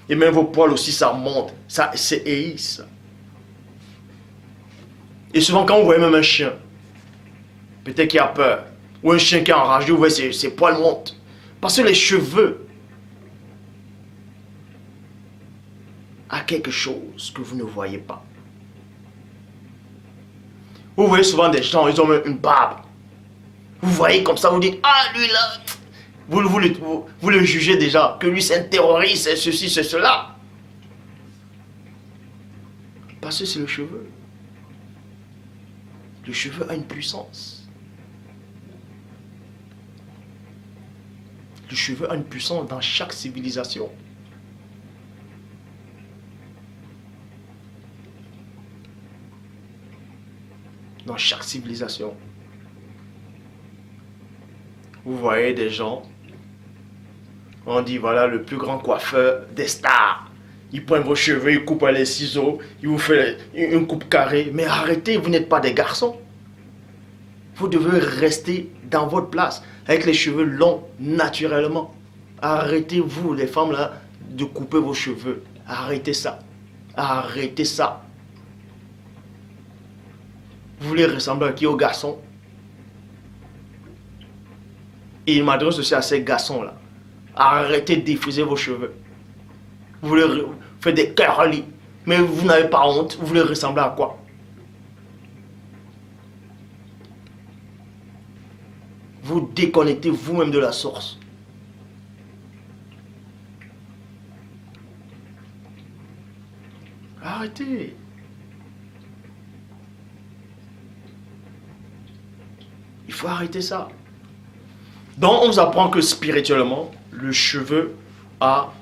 Et même vos poils aussi, ça monte. Ça s'aiguise. Et souvent, quand vous voyez même un chien, peut-être qu'il a peur, ou un chien qui est enragé, vous voyez ses poils montent. Parce que les cheveux a quelque chose que vous ne voyez pas. Vous voyez souvent des gens, ils ont même une barbe. Vous voyez comme ça, vous dites, ah lui là, vous le jugez déjà, que lui c'est un terroriste, c'est ceci, c'est cela. Parce que c'est le cheveu. Le cheveu a une puissance. Le cheveu a une puissance dans chaque civilisation. Dans chaque civilisation. Vous voyez des gens, on dit voilà le plus grand coiffeur des stars. Il prend vos cheveux, il coupe les ciseaux, il vous fait une coupe carrée. Mais arrêtez, vous n'êtes pas des garçons. Vous devez rester dans votre place, avec les cheveux longs, naturellement. Arrêtez, vous, les femmes, là, de couper vos cheveux. Arrêtez ça. Arrêtez ça. Vous voulez ressembler à qui? Aux garçons? Et il m'adresse aussi à ces garçons-là. Arrêtez de défriser vos cheveux. Vous voulez faire des curly, mais vous n'avez pas honte. Vous voulez ressembler à quoi? Vous déconnectez vous-même de la source. Arrêtez. Il faut arrêter ça. Donc on nous apprend que spirituellement, le cheveu a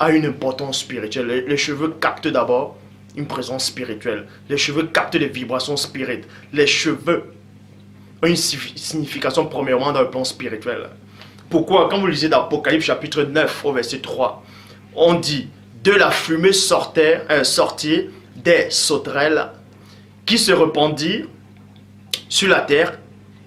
une importance spirituelle. Les cheveux captent d'abord une présence spirituelle. Les cheveux captent des vibrations spirites. Les cheveux ont une signification premièrement dans le plan spirituel. Pourquoi? Quand vous lisez d'Apocalypse chapitre 9 au verset 3, on dit de la fumée sortit des sauterelles qui se répandirent sur la terre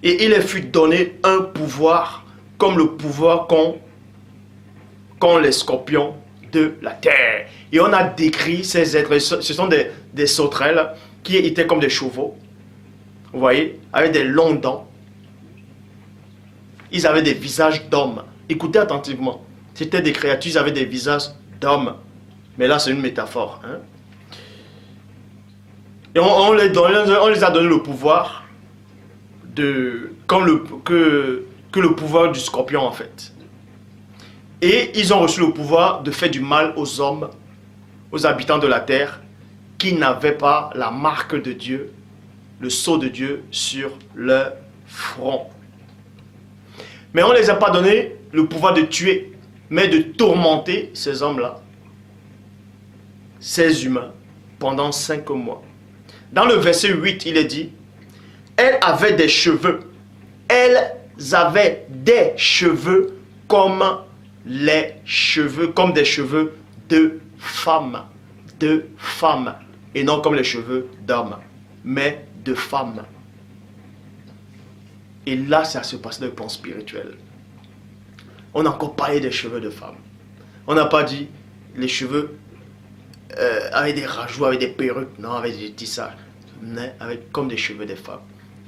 et il leur fut donné un pouvoir comme le pouvoir qu'ont les scorpions de la terre. Et on a décrit ces êtres, ce sont des sauterelles qui étaient comme des chevaux, vous voyez, avec des longues dents. Ils avaient des visages d'hommes. Écoutez attentivement, c'était des créatures, ils avaient des visages d'hommes. Mais là c'est une métaphore. Hein? Et on les a donné le pouvoir que le pouvoir du scorpion en fait. Et ils ont reçu le pouvoir de faire du mal aux hommes, aux habitants de la terre, qui n'avaient pas la marque de Dieu, le sceau de Dieu sur leur front. Mais on ne les a pas donné le pouvoir de tuer, mais de tourmenter ces hommes-là, ces humains, pendant 5 mois. Dans le verset 8, il est dit, elles avaient des cheveux. Elles avaient des cheveux comme les cheveux, comme des cheveux de femmes. De femmes. Et non comme les cheveux d'hommes, mais de femmes. Et là, ça se passe dans le plan spirituel. On a encore parlé des cheveux de femmes. On n'a pas dit les cheveux avec des rajouts, avec des perruques, non, avec des tissages, mais comme des cheveux des femmes.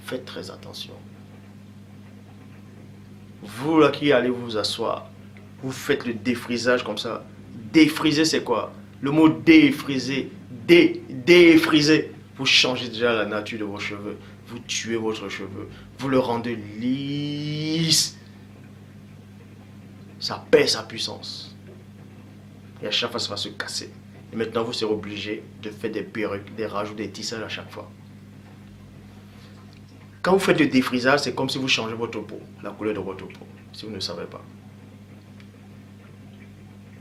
Faites très attention. Vous là qui allez vous asseoir, vous faites le défrisage comme ça. Défriser c'est quoi? Le mot défriser, défriser. Vous changez déjà la nature de vos cheveux. Vous tuez votre cheveu. Vous le rendez lisse. Ça perd sa puissance. Et à chaque fois, ça va se casser. Et maintenant, vous serez obligé de faire des perruques, des rajouts, des tissages à chaque fois. Quand vous faites le défrisage, c'est comme si vous changez votre peau, la couleur de votre peau, si vous ne savez pas.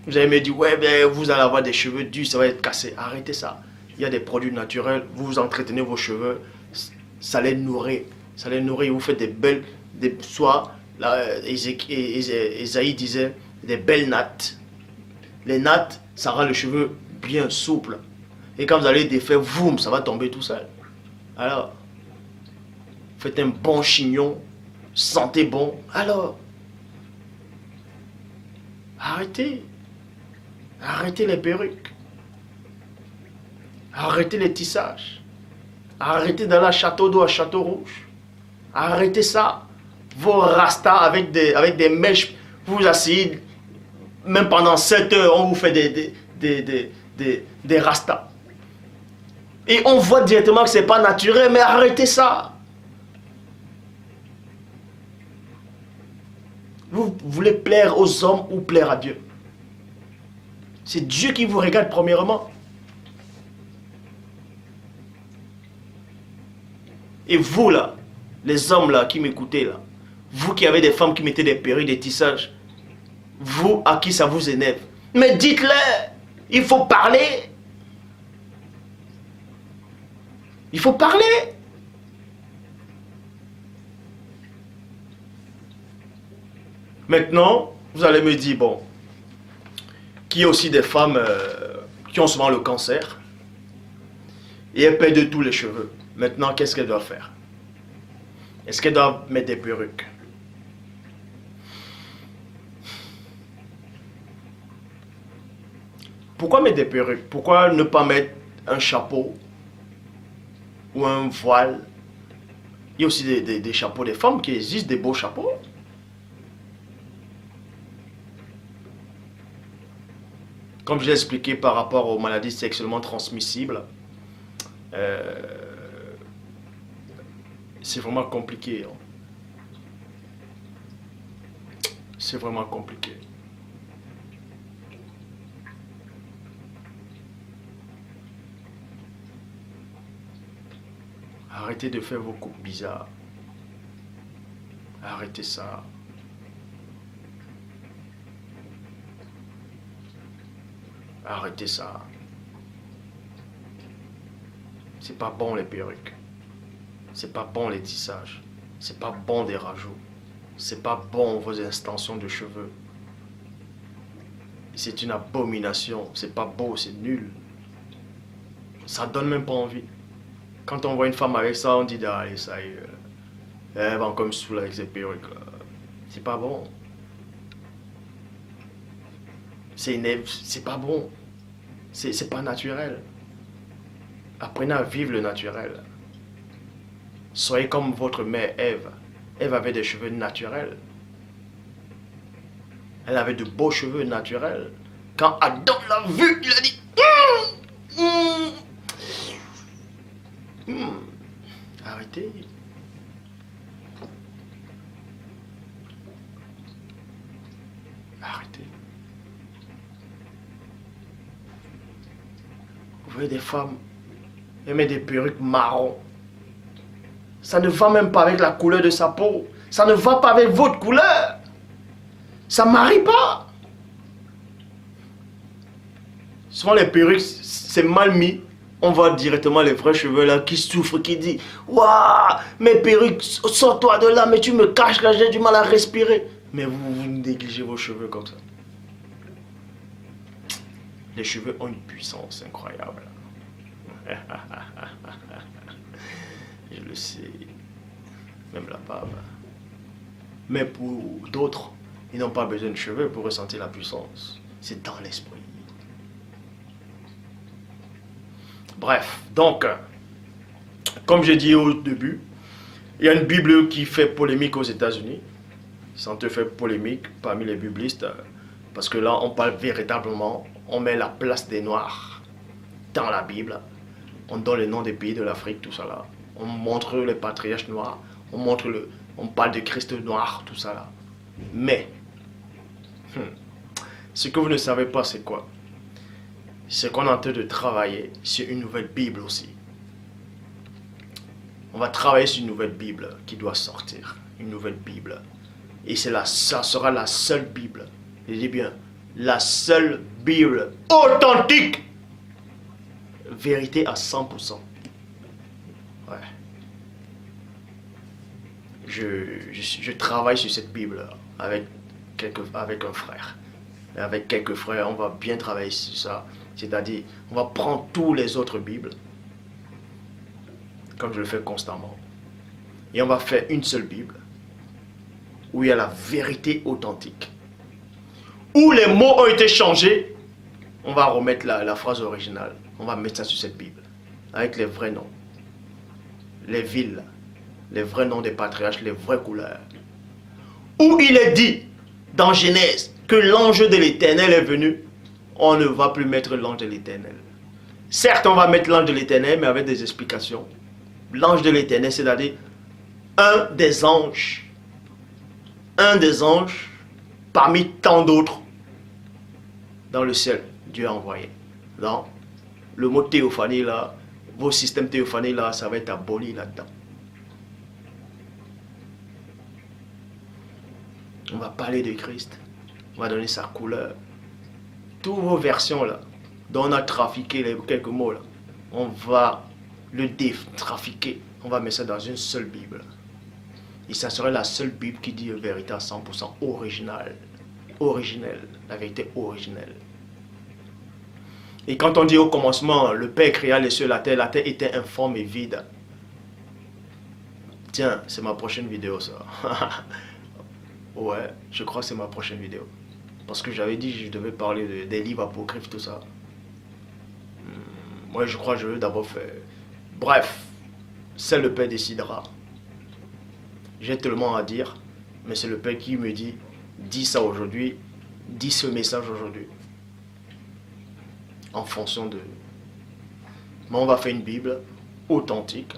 Vous allez me dire, ouais, mais vous allez avoir des cheveux durs, ça va être cassé. Arrêtez ça. Il y a des produits naturels, vous entretenez vos cheveux, ça les nourrit. Ça les nourrit, vous faites des belles, soit, là, Esaïe disait, des belles nattes. Les nattes, ça rend le cheveu bien souple. Et quand vous allez défaire, boum, ça va tomber tout seul. Alors, faites un bon chignon, sentez bon. Alors, arrêtez. Arrêtez les perruques. Arrêtez les tissages. Arrêtez d'aller à Château d'eau, à Château Rouge. Arrêtez ça. Vos rastas avec des mèches, vous vous asseyez, même pendant 7 heures, on vous fait des rastas. Et on voit directement que ce n'est pas naturel, mais arrêtez ça. Vous voulez plaire aux hommes ou plaire à Dieu? C'est Dieu qui vous regarde premièrement. Et vous là, les hommes là qui m'écoutez là, vous qui avez des femmes qui mettaient des perruques, des tissages, vous à qui ça vous énerve, mais dites-le, il faut parler. Il faut parler. Maintenant, vous allez me dire, bon, qu'il y a aussi des femmes qui ont souvent le cancer et elles perdent tous les cheveux. Maintenant, qu'est-ce qu'elles doivent faire? Est-ce qu'elles doivent mettre des perruques? Pourquoi mettre des perruques? Pourquoi ne pas mettre un chapeau ou un voile? Il y a aussi des chapeaux des femmes qui existent, des beaux chapeaux. Comme je l'ai expliqué par rapport aux maladies sexuellement transmissibles, c'est vraiment compliqué. Hein. C'est vraiment compliqué. Arrêtez de faire vos coupes bizarres. Arrêtez ça. Arrêtez ça. C'est pas bon les perruques. C'est pas bon les tissages. C'est pas bon des rajouts. C'est pas bon vos extensions de cheveux. C'est une abomination. C'est pas beau, c'est nul. Ça donne même pas envie. Quand on voit une femme avec ça, on dit allez, ça y est. Elle va comme saoule avec ses perruques. C'est pas bon. C'est pas bon. C'est pas naturel. Apprenez à vivre le naturel. Soyez comme votre mère Ève. Ève avait des cheveux naturels. Elle avait de beaux cheveux naturels. Quand Adam l'a vu, il a dit arrêtez. Arrêtez. Vous voyez des femmes, elles mettent des perruques marron. Ça ne va même pas avec la couleur de sa peau. Ça ne va pas avec votre couleur. Ça ne marie pas. Souvent les perruques, c'est mal mis. On voit directement les vrais cheveux là qui souffrent, qui disent waouh, mes perruques, sors-toi de là, mais tu me caches là, j'ai du mal à respirer. Mais vous négligez vos cheveux comme ça. Les cheveux ont une puissance incroyable. Je le sais. Même la barbe. Mais pour d'autres, ils n'ont pas besoin de cheveux pour ressentir la puissance. C'est dans l'esprit. Bref, donc, comme j'ai dit au début, il y a une Bible qui fait polémique aux États-Unis. Ça te fait polémique parmi les biblistes. Parce que là, on parle véritablement, on met la place des Noirs dans la Bible. On donne les noms des pays de l'Afrique, tout ça là. On montre les patriarches noirs. On parle de Christ noir, tout ça là. Mais, ce que vous ne savez pas, c'est quoi? c'est qu'on est en train de travailler sur une nouvelle Bible aussi. On va travailler sur une nouvelle Bible qui doit sortir. Une nouvelle Bible. Et ça sera la seule Bible. Je dis bien, la seule Bible authentique. Vérité à 100%. Ouais. Je travaille sur cette Bible avec un frère. Et avec quelques frères, on va bien travailler sur ça. C'est-à-dire, on va prendre tous les autres Bibles, comme je le fais constamment, et on va faire une seule Bible, où il y a la vérité authentique. Où les mots ont été changés, on va remettre la phrase originale. On va mettre ça sur cette Bible, avec les vrais noms, les villes, les vrais noms des patriarches, les vraies couleurs. Où il est dit, dans Genèse, que l'ange de l'Éternel est venu, on ne va plus mettre l'ange de l'Éternel. Certes, on va mettre l'ange de l'Éternel, mais avec des explications. L'ange de l'Éternel, c'est-à-dire un des anges parmi tant d'autres dans le ciel, Dieu a envoyé. Donc, le mot théophanie là, vos systèmes théophaniques là, ça va être aboli là-dedans. On va parler de Christ, on va donner sa couleur. Toutes vos versions là, dont on a trafiqué quelques mots là, on va le trafiquer, on va mettre ça dans une seule Bible. Et ça serait la seule Bible qui dit la vérité à 100% originale, la vérité originelle. Et quand on dit au commencement, le Père créa les cieux et la terre était informe et vide. Tiens, c'est ma prochaine vidéo ça. Ouais, je crois que c'est ma prochaine vidéo. Parce que j'avais dit que je devais parler des livres apocryphes, tout ça. Moi, je crois que je vais d'abord faire... Bref, c'est le Père décidera. J'ai tellement à dire, mais c'est le Père qui me dit, dis ça aujourd'hui, dis ce message aujourd'hui. En fonction de... Mais on va faire une Bible authentique.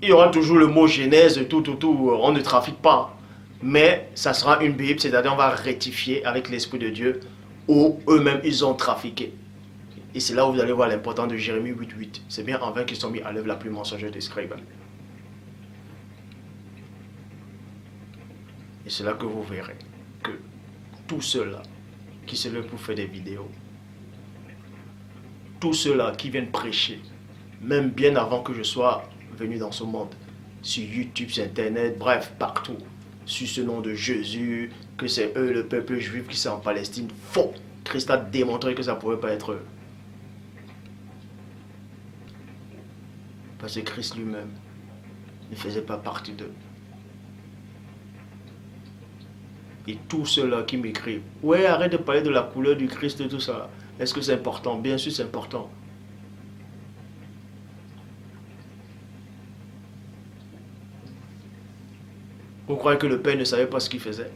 Il y aura toujours le mot Genèse, tout, on ne trafique pas. Mais ça sera une Bible, c'est-à-dire on va rectifier avec l'Esprit de Dieu où eux-mêmes ils ont trafiqué. Et c'est là où vous allez voir l'importance de Jérémie 8.8. C'est bien en vain qu'ils sont mis à l'œuvre la plus mensonger des scribes. Et c'est là que vous verrez que tous ceux-là qui se lèvent pour faire des vidéos, tous ceux-là qui viennent prêcher, même bien avant que je sois venu dans ce monde, sur YouTube, sur Internet, bref, partout, sur ce nom de Jésus, que c'est eux, le peuple juif qui sont en Palestine, faux. Christ a démontré que ça ne pouvait pas être eux. Parce que Christ lui-même ne faisait pas partie d'eux. Et tous ceux-là qui m'écrivent, ouais, arrête de parler de la couleur du Christ et tout ça. Est-ce que c'est important? Bien sûr, c'est important. Vous croyez que le Père ne savait pas ce qu'il faisait?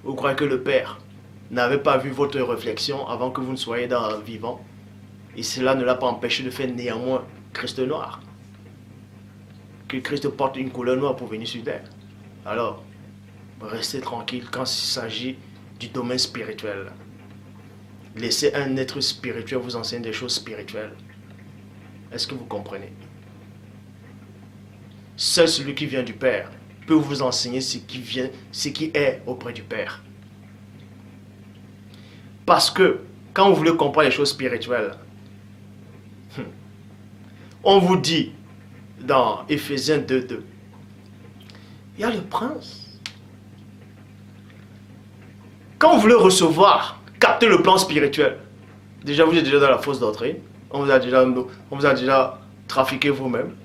Vous croyez que le Père n'avait pas vu votre réflexion avant que vous ne soyez vivant? Et cela ne l'a pas empêché de faire néanmoins Christ noir. Que Christ porte une couleur noire pour venir sur terre. Alors, restez tranquille quand il s'agit du domaine spirituel. Laissez un être spirituel vous enseigner des choses spirituelles. Est-ce que vous comprenez? Seul celui qui vient du Père peut vous enseigner ce qui est auprès du Père. Parce que quand vous voulez comprendre les choses spirituelles, on vous dit dans Éphésiens 2.2, il y a le prince. Quand vous voulez recevoir, capter le plan spirituel, déjà vous êtes déjà dans la fausse doctrine, on vous a déjà trafiqué vous-même.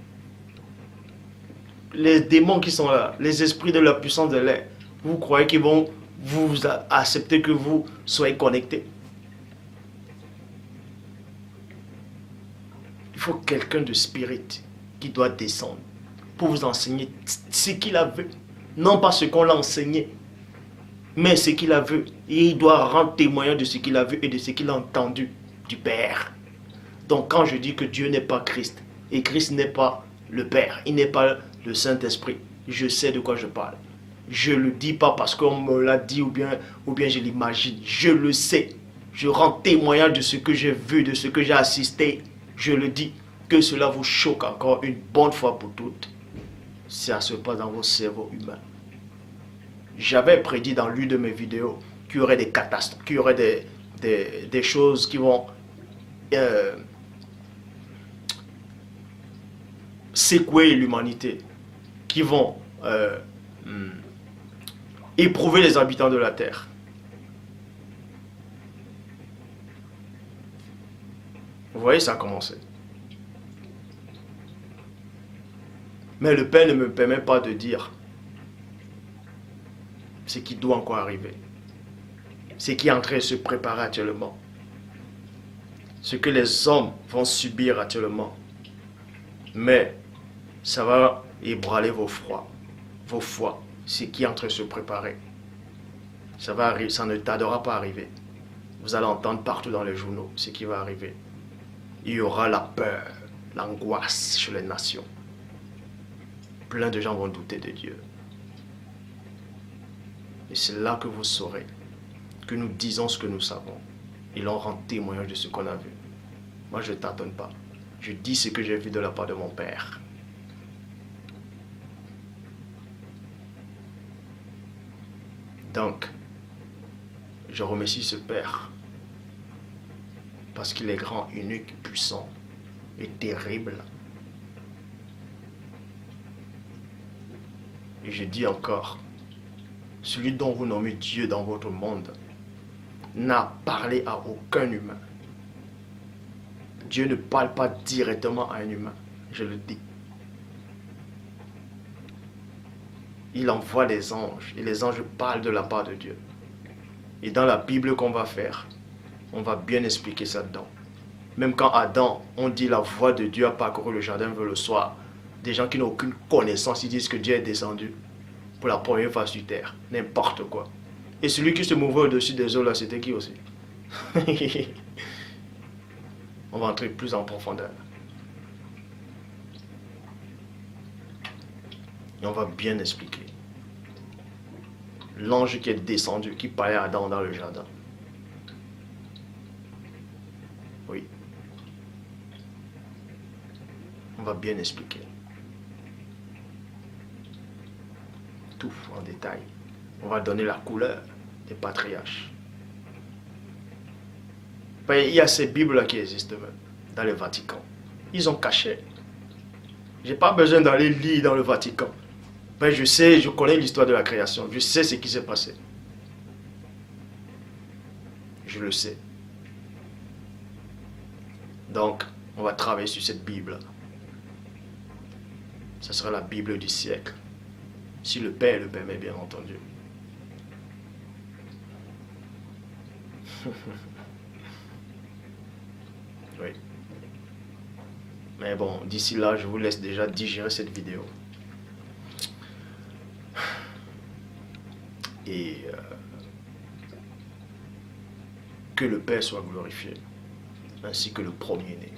Les démons qui sont là, les esprits de la puissance de l'air, vous croyez qu'ils vont vous accepter que vous soyez connectés? Il faut quelqu'un de spirit qui doit descendre pour vous enseigner ce qu'il a vu. Non pas ce qu'on l'a enseigné, mais ce qu'il a vu. Et il doit rendre témoignage de ce qu'il a vu et de ce qu'il a entendu du Père. Donc quand je dis que Dieu n'est pas Christ, et Christ n'est pas le Père, il n'est pas le Saint-Esprit, je sais de quoi je parle. Je ne le dis pas parce qu'on me l'a dit ou bien je l'imagine. Je le sais. Je rends témoignage de ce que j'ai vu, de ce que j'ai assisté. Je le dis. Que cela vous choque encore une bonne fois pour toutes. Ça se passe dans vos cerveaux humains. J'avais prédit dans l'une de mes vidéos qu'il y aurait des catastrophes, qu'il y aurait des choses qui vont secouer l'humanité, qui vont éprouver les habitants de la terre. Vous voyez, ça a commencé. Mais le Père ne me permet pas de dire ce qui doit encore arriver. Ce qui est en train de se préparer actuellement. Ce que les hommes vont subir actuellement. Mais ça va ébranler vos foi. Ce qui est en train de se préparer. Ça va arriver, ça ne tardera pas à arriver. Vous allez entendre partout dans les journaux ce qui va arriver. Il y aura la peur, l'angoisse chez les nations. Plein de gens vont douter de Dieu. Et c'est là que vous saurez que nous disons ce que nous savons. Et l'on rend témoignage de ce qu'on a vu. Moi, je ne t'attends pas. Je dis ce que j'ai vu de la part de mon Père. Donc, je remercie ce Père parce qu'il est grand, unique, puissant et terrible. Et je dis encore, celui dont vous nommez Dieu dans votre monde n'a parlé à aucun humain. Dieu ne parle pas directement à un humain, je le dis. Il envoie les anges et les anges parlent de la part de Dieu. Et dans la Bible qu'on va faire, on va bien expliquer ça dedans. Même quand Adam, on dit la voix de Dieu a parcouru le jardin vers le soir, des gens qui n'ont aucune connaissance, ils disent que Dieu est descendu pour la première fois sur terre. N'importe quoi. Et celui qui se mouvait au-dessus des eaux là, c'était qui aussi? On va entrer plus en profondeur. Et on va bien expliquer. L'ange qui est descendu, qui parlait à Adam dans le jardin. Oui. On va bien expliquer. Tout en détail. On va donner la couleur des patriarches. Il y a ces Bibles-là qui existent même dans le Vatican. Ils ont caché. Je n'ai pas besoin d'aller lire dans le Vatican. Ben, je sais, je connais l'histoire de la création. Je sais ce qui s'est passé. Je le sais. Donc, on va travailler sur cette Bible. Ce sera la Bible du siècle. Si le Père le permet, bien entendu. Oui. Mais bon, d'ici là, je vous laisse déjà digérer cette vidéo. Et que le Père soit glorifié, ainsi que le premier-né.